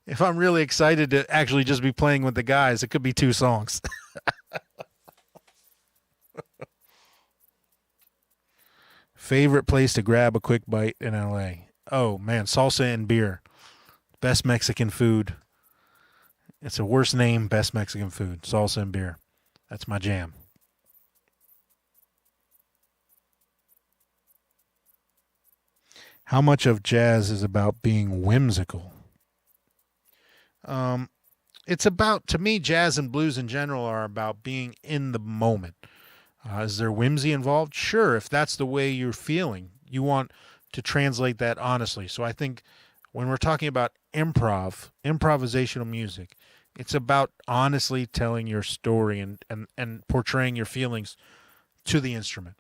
A: If I'm really excited to actually just be playing with the guys, it could be 2 songs. Favorite place to grab a quick bite in LA? Oh, man, salsa and beer. Best Mexican food. It's a worse name, best Mexican food. Salsa and beer. That's my jam. How much of jazz is about being whimsical? It's about, to me, jazz and blues in general are about being in the moment. Is there whimsy involved? Sure, if that's the way you're feeling. You want to translate that honestly. So I think when we're talking about improvisational music, it's about honestly telling your story and portraying your feelings to the instrument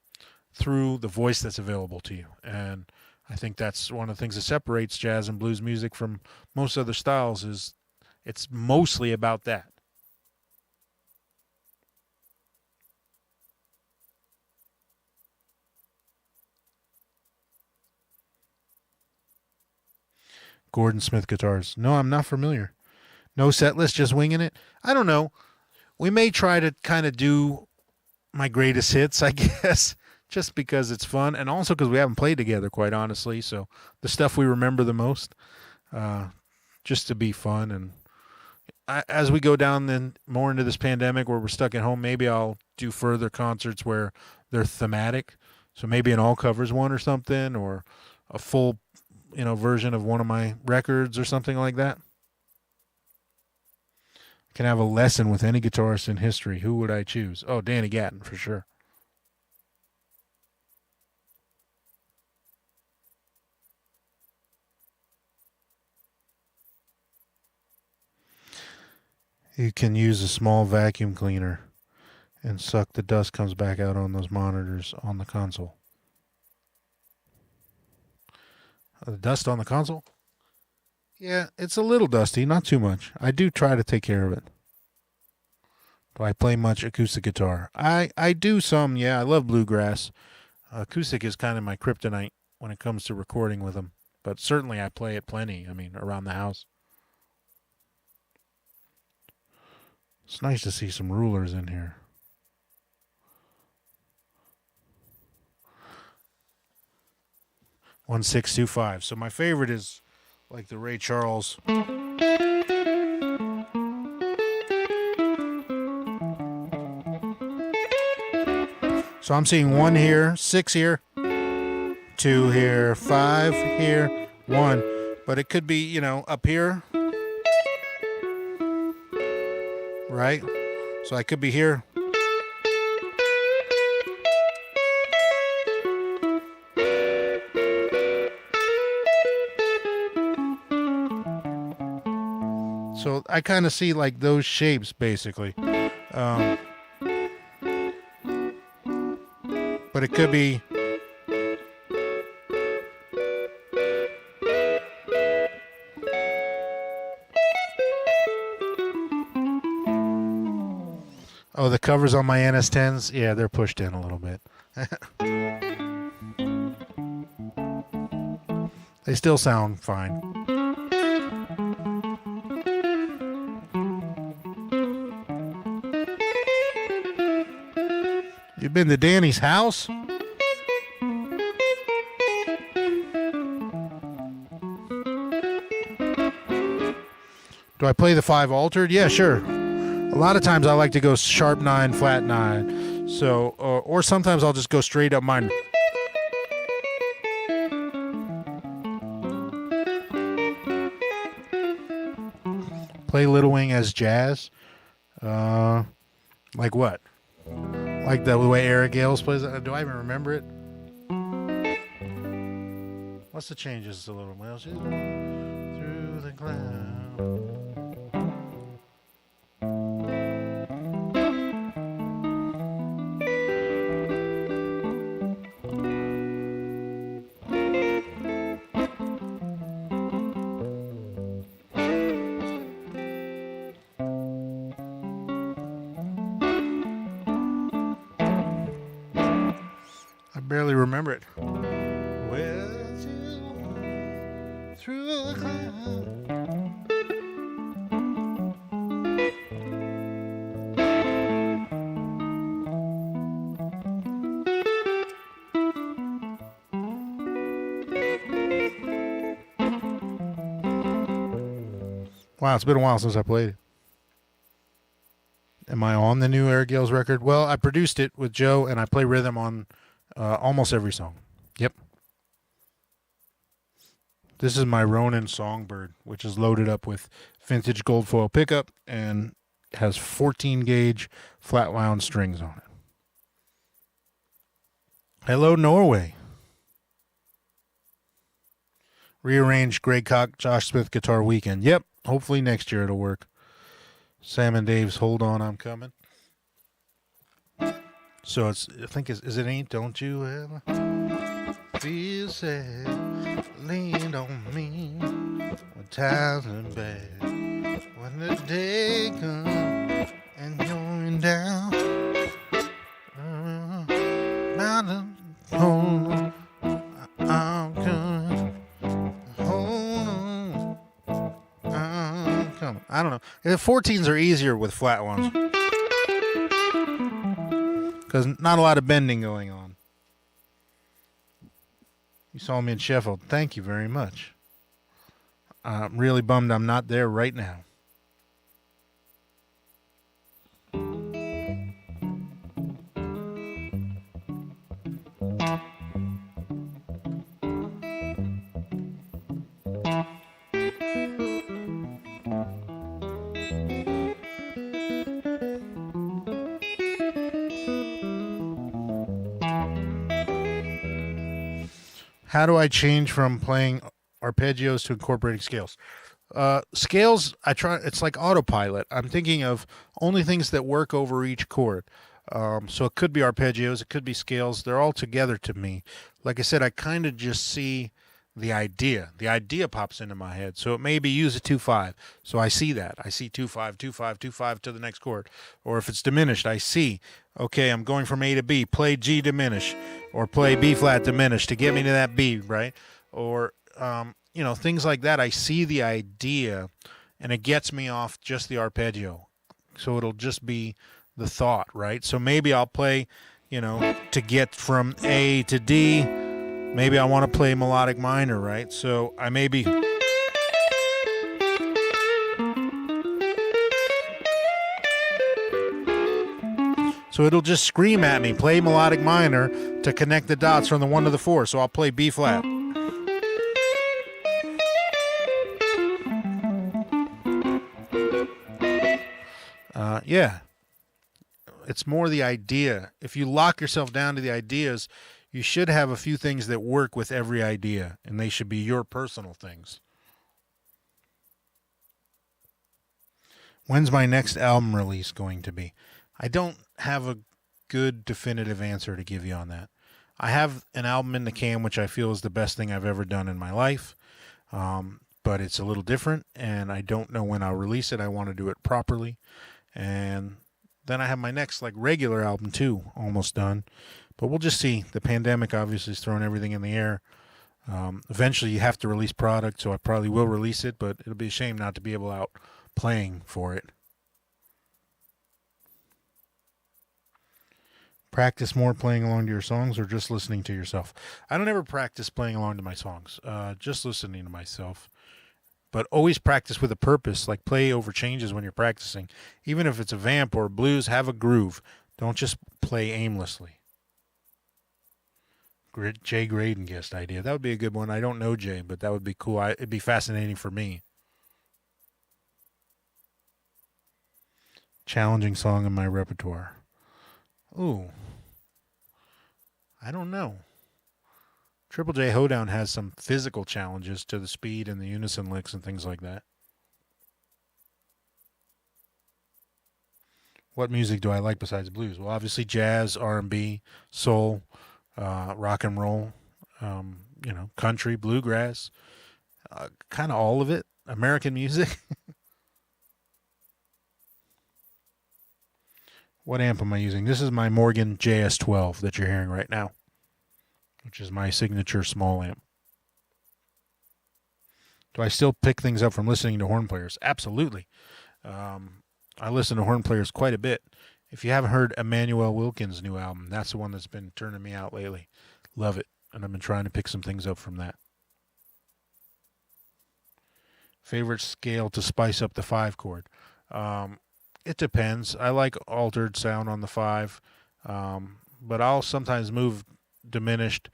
A: through the voice that's available to you. And I think that's one of the things that separates jazz and blues music from most other styles is it's mostly about that. Gordon Smith guitars. No, I'm not familiar. No set list, just winging it? I don't know. We may try to kind of do my greatest hits, I guess, just because it's fun. And also because we haven't played together, quite honestly. So the stuff we remember the most, just to be fun. And as we go down then more into this pandemic where we're stuck at home, maybe I'll do further concerts where they're thematic. So maybe an all covers one or something, or a full version of one of my records or something like that. I can have a lesson with any guitarist in history. Who would I choose? Oh, Danny Gatton, for sure. You can use a small vacuum cleaner and suck the dust comes back out on those monitors on the console. The dust on the console? Yeah, it's a little dusty, not too much. I do try to take care of it. Do I play much acoustic guitar? I do some, yeah. I love bluegrass. Acoustic is kind of my kryptonite when it comes to recording with them. But certainly I play it plenty, around the house. It's nice to see some rulers in here. $1625. So my favorite is like the Ray Charles. So I'm seeing 1 here, 6 here, 2 here, 5 here, 1. But it could be, up here. Right? So I could be here. So I kind of see like those shapes basically. But it could be oh, the covers on my NS10s, yeah, they're pushed in a little bit. They still sound fine. You've been to Danny's house? Do I play the 5 altered? Yeah, sure. A lot of times I like to go sharp 9, flat 9. So, or sometimes I'll just go straight up minor. Play Little Wing as jazz. Like what? Like the way Eric Gales plays it? Do I even remember it? What's the changes a little? Well, she's through the cloud. Barely remember it. Through the cloud. Wow, it's been a while since I played it. Am I on the new Eric Gales record? Well, I produced it with Joe, and I play rhythm on almost every song. Yep. This is my Ronin Songbird, which is loaded up with vintage gold foil pickup and has 14 gauge flat wound strings on it. Hello, Norway. Rearranged Greg Koch, Josh Smith Guitar Weekend. Yep. Hopefully next year it'll work. Sam and Dave's Hold On, I'm Coming. So it's, I think, is it Ain't Don't You Ever Feel Sad, Lean on Me, when times are bad, when the day comes and you're in down, mountain, hold on, I'm coming, hold on, I'm coming. I don't know. The 14s are easier with flat ones. Because not a lot of bending going on. You saw me in Sheffield. Thank you very much. I'm really bummed I'm not there right now. How do I change from playing arpeggios to incorporating scales? Scales, it's like autopilot. I'm thinking of only things that work over each chord. So it could be arpeggios, it could be scales. They're all together to me. Like I said, I kind of just see the idea. The idea pops into my head. So it may be use a 2-5. So I see that. I see 2-5, 2-5, 2-5 to the next chord. Or if it's diminished, I see, okay, I'm going from A to B. Play G diminish. Or play B flat diminish to get me to that B, right? Or, things like that. I see the idea and it gets me off just the arpeggio. So it'll just be the thought, right? So maybe I'll play, to get from A to D. Maybe I want to play melodic minor, right? So I maybe So it'll just scream at me, play melodic minor to connect the dots from the 1 to the 4. So I'll play B flat. Yeah. It's more the idea. If you lock yourself down to the ideas, you should have a few things that work with every idea, and they should be your personal things. When's my next album release going to be? I don't have a good definitive answer to give you on that. I have an album in the can which I feel is the best thing I've ever done in my life, but it's a little different, and I don't know when I'll release it. I want to do it properly, and then I have my next regular album too, almost done, but we'll just see. The pandemic obviously has thrown everything in the air. Eventually, you have to release product, so I probably will release it, but it'll be a shame not to be able out playing for it. Practice more playing along to your songs or just listening to yourself? I don't ever practice playing along to my songs, just listening to myself. But always practice with a purpose, like play over changes when you're practicing. Even if it's a vamp or blues, have a groove. Don't just play aimlessly. Jay Graydon guest idea. That would be a good one. I don't know Jay, but that would be cool. It'd be fascinating for me. Challenging song in my repertoire. Ooh. I don't know. Triple J Hoedown has some physical challenges to the speed and the unison licks and things like that. What music do I like besides blues? Well, obviously jazz, R&B, soul, rock and roll, country, bluegrass, kind of all of it. American music. What amp am I using? This is my Morgan JS12 that you're hearing right now, which is my signature small amp. Do I still pick things up from listening to horn players? Absolutely. I listen to horn players quite a bit. If you haven't heard Emmanuel Wilkins' new album, that's the one that's been turning me out lately. Love it. And I've been trying to pick some things up from that. Favorite scale to spice up the 5 chord? It depends. I like altered sound on the 5, but I'll sometimes move diminished,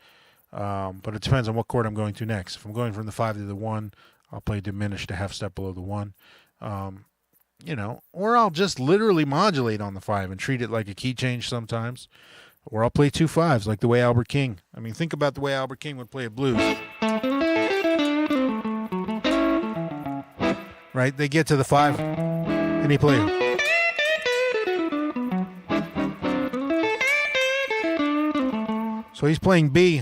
A: but it depends on what chord I'm going to next. If I'm going from the 5 to the 1, I'll play diminished a half step below the 1. Or I'll just literally modulate on the 5 and treat it like a key change sometimes. Or I'll play 2 5s like the way Albert King. I mean, think about the way Albert King would play a blues. Right? They get to the 5 and he plays. So he's playing B.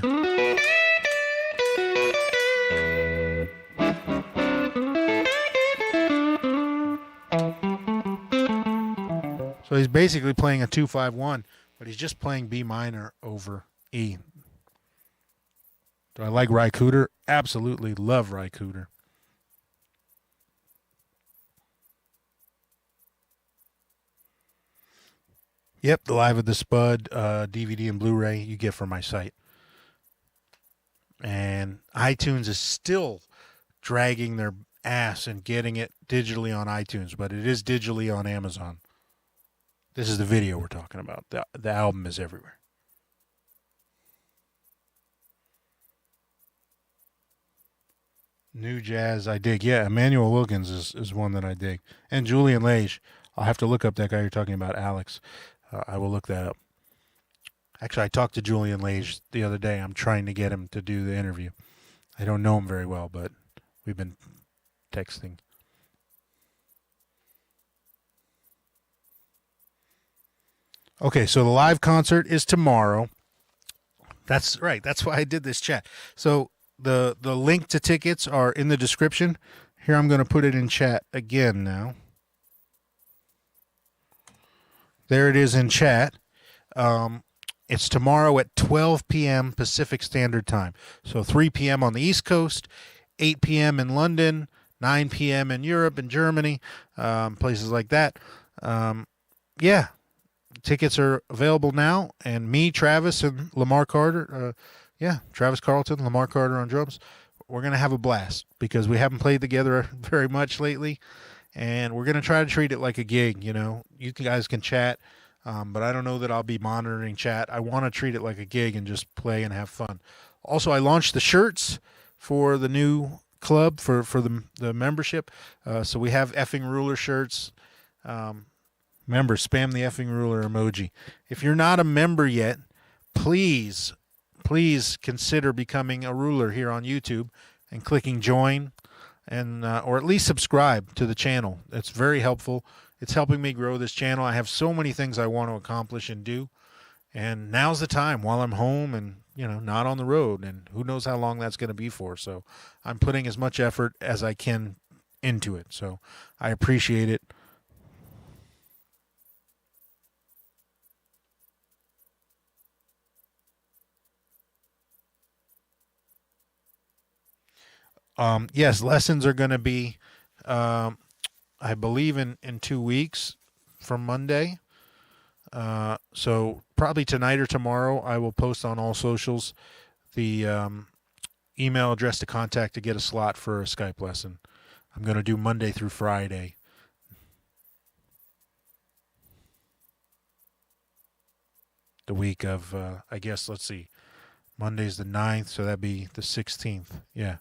A: So he's basically playing a 2-5-1, but he's just playing B minor over E. Do I like Ry Cooder? Absolutely love Ry Cooder. Yep, the Live at the Spud DVD and Blu-ray you get from my site. And iTunes is still dragging their ass and getting it digitally on iTunes, but it is digitally on Amazon. This is the video we're talking about. The album is everywhere. New jazz I dig. Yeah, Emmanuel Wilkins is one that I dig. And Julian Lage. I'll have to look up that guy you're talking about, Alex. I will look that up. Actually, I talked to Julian Lage the other day. I'm trying to get him to do the interview. I don't know him very well, but we've been texting. Okay, so the live concert is tomorrow. That's right. That's why I did this chat. So the link to tickets are in the description. Here, I'm going to put it in chat again now. There it is in chat. It's tomorrow at 12 p.m. Pacific Standard Time. So 3 p.m. on the East Coast, 8 p.m. in London, 9 p.m. in Europe and Germany, places like that. Yeah, tickets are available now. And me, Travis, and Lamar Carter, Travis Carlton, Lamar Carter on drums, we're going to have a blast because we haven't played together very much lately. And we're going to try to treat it like a gig, You guys can chat. But I don't know that I'll be monitoring chat. I want to treat it like a gig and just play and have fun. Also, I launched the shirts for the new club for the membership. So we have effing ruler shirts. Remember, spam the effing ruler emoji. If you're not a member yet, please consider becoming a ruler here on YouTube and clicking join, and or at least subscribe to the channel. It's very helpful. It's helping me grow this channel. I have so many things I want to accomplish and do, and now's the time while I'm home and not on the road, and who knows how long that's going to be for. So I'm putting as much effort as I can into it. So I appreciate it. Yes, lessons are going to be, I believe, in 2 weeks from Monday. So probably tonight or tomorrow, I will post on all socials the email address to contact to get a slot for a Skype lesson. I'm going to do Monday through Friday. The week of, I guess, let's see, Monday's the 9th, so that'd be the 16th. Yeah.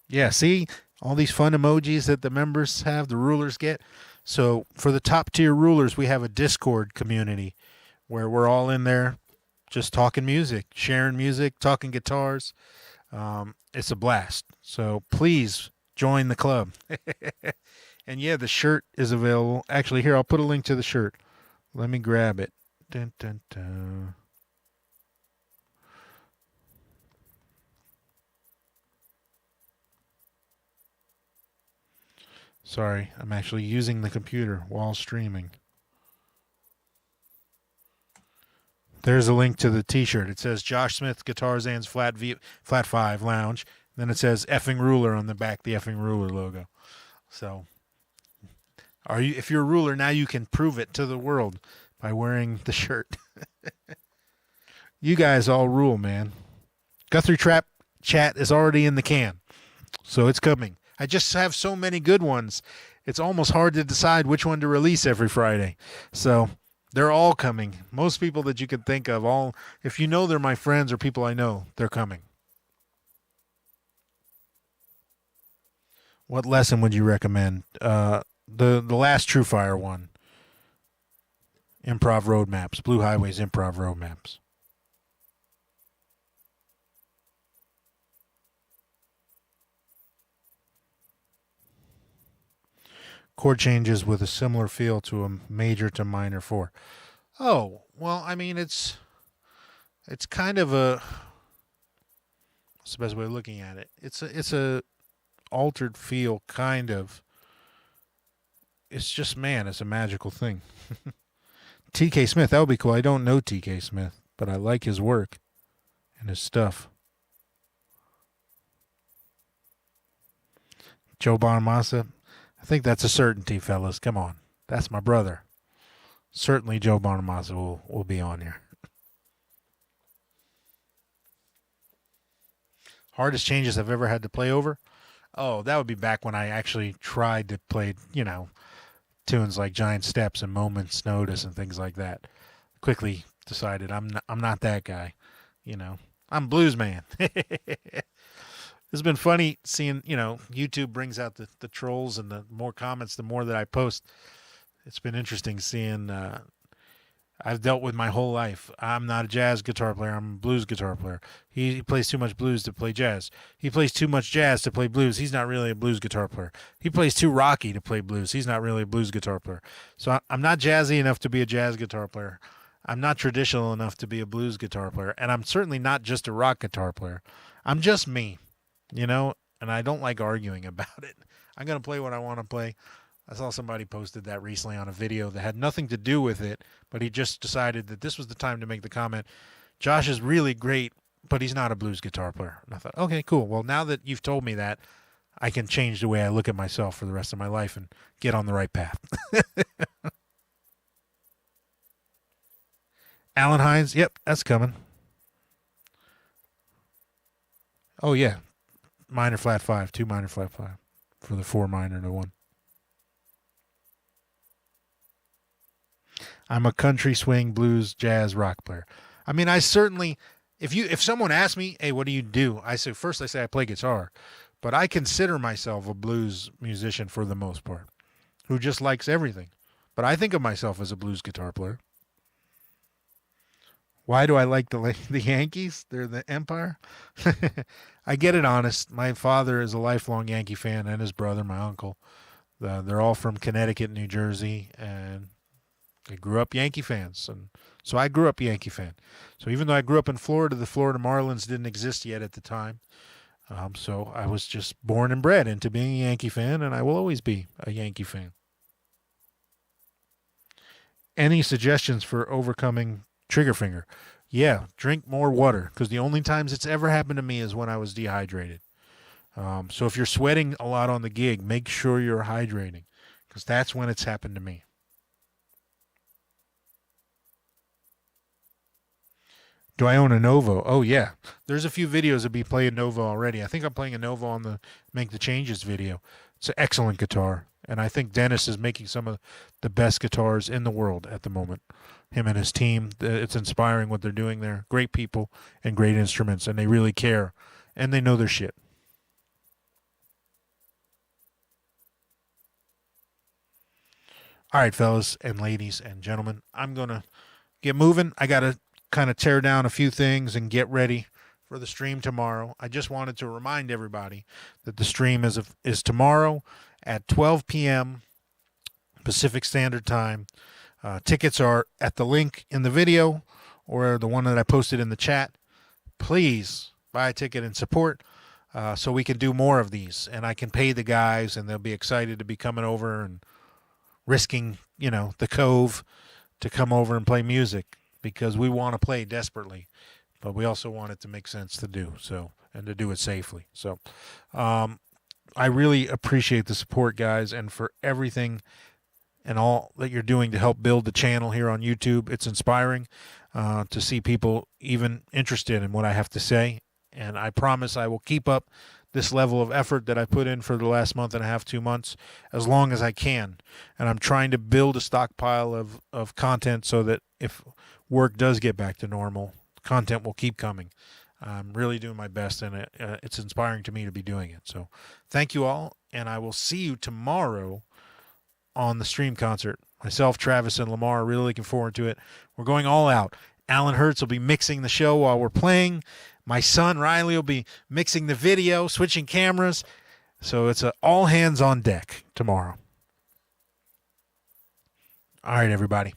A: Yeah, see all these fun emojis that the members have, the rulers get. So for the top tier rulers, we have a Discord community where we're all in there just talking music, sharing music, talking guitars. It's a blast. So please join the club. And yeah, the shirt is available. Actually, here, I'll put a link to the shirt. Let me grab it. Dun, dun, dun. Sorry, I'm actually using the computer while streaming. There's a link to the T-shirt. It says Josh Smith Guitars and Flat 5 Lounge. Then it says effing ruler on the back, the effing ruler logo. So, if you're a ruler now, you can prove it to the world by wearing the shirt. You guys all rule, man. Guthrie Trap chat is already in the can, so it's coming. I just have so many good ones. It's almost hard to decide which one to release every Friday. So they're all coming. Most people that you could think of, all if you know they're my friends or people I know, they're coming. What lesson would you recommend? The last True Fire one. Improv Roadmaps. Blue Highways Improv Roadmaps. Chord changes with a similar feel to a major to minor 4. Oh, well, I mean, it's kind of a, what's the best way of looking at it? It's a altered feel, kind of. It's just, man, it's a magical thing. TK Smith, that would be cool. I don't know TK Smith, but I like his work and his stuff. Joe Bonamassa, I think that's a certainty, fellas. Come on. That's my brother. Certainly Joe Bonamassa will be on here. Hardest changes I've ever had to play over? Oh, that would be back when I actually tried to play, tunes like Giant Steps and Moment's Notice and things like that. Quickly decided I'm not that guy. I'm blues man. It's been funny seeing, YouTube brings out the trolls, and the more comments, the more that I post. It's been interesting seeing, I've dealt with my whole life. I'm not a jazz guitar player. I'm a blues guitar player. He plays too much blues to play jazz. He plays too much jazz to play blues. He's not really a blues guitar player. He plays too rocky to play blues. He's not really a blues guitar player. So I'm not jazzy enough to be a jazz guitar player. I'm not traditional enough to be a blues guitar player. And I'm certainly not just a rock guitar player. I'm just me. And I don't like arguing about it. I'm going to play what I want to play. I saw somebody posted that recently on a video that had nothing to do with it, but he just decided that this was the time to make the comment, Josh is really great, but he's not a blues guitar player. And I thought, okay, cool. Well, now that you've told me that, I can change the way I look at myself for the rest of my life and get on the right path. Alan Hines, yep, that's coming. Oh, yeah. Minor flat 5, 2 minor flat 5. for the 4 minor to 1. I'm a country, swing, blues, jazz, rock player. I mean, I certainly, if someone asks me, hey, what do you do? I say I play guitar, but I consider myself a blues musician for the most part, who just likes everything. But I think of myself as a blues guitar player. Why do I like the Yankees? They're the Empire. I get it honest. My father is a lifelong Yankee fan, and his brother, my uncle. They're all from Connecticut, New Jersey, and they grew up Yankee fans. And so I grew up Yankee fan. So even though I grew up in Florida, the Florida Marlins didn't exist yet at the time. So I was just born and bred into being a Yankee fan, and I will always be a Yankee fan. Any suggestions for overcoming trigger finger? Yeah, drink more water, because the only times it's ever happened to me is when I was dehydrated. So if you're sweating a lot on the gig, make sure you're hydrating, because that's when it's happened to me. Do I own a Novo? Oh, yeah. There's a few videos of me playing Novo already. I think I'm playing a Novo on the Make the Changes video. It's an excellent guitar, and I think Dennis is making some of the best guitars in the world at the moment. Him and his team, it's inspiring what they're doing there. Great people and great instruments, and they really care, and they know their shit. All right, fellas and ladies and gentlemen, I'm going to get moving. I got to kind of tear down a few things and get ready for the stream tomorrow. I just wanted to remind everybody that the stream is tomorrow at 12 p.m. Pacific Standard Time. Tickets are at the link in the video or the one that I posted in the chat. Please buy a ticket and support so we can do more of these, and I can pay the guys, and they'll be excited to be coming over and risking, the Cove to come over and play music, because we want to play desperately, but we also want it to make sense to do so, and to do it safely. So I really appreciate the support, guys, and for everything and all that you're doing to help build the channel here on YouTube. It's inspiring to see people even interested in what I have to say, and I promise I will keep up this level of effort that I put in for the last month and a half, 2 months, as long as I can. And I'm trying to build a stockpile of content so that if work does get back to normal, content will keep coming. I'm really doing my best, and it's inspiring to me to be doing it. So thank you all, and I will see you tomorrow on the stream concert. Myself, Travis, and Lamar are really looking forward to it. We're going all out. Alan Hertz will be mixing the show while we're playing. My son, Riley, will be mixing the video, switching cameras. So it's all hands on deck tomorrow. All right, everybody.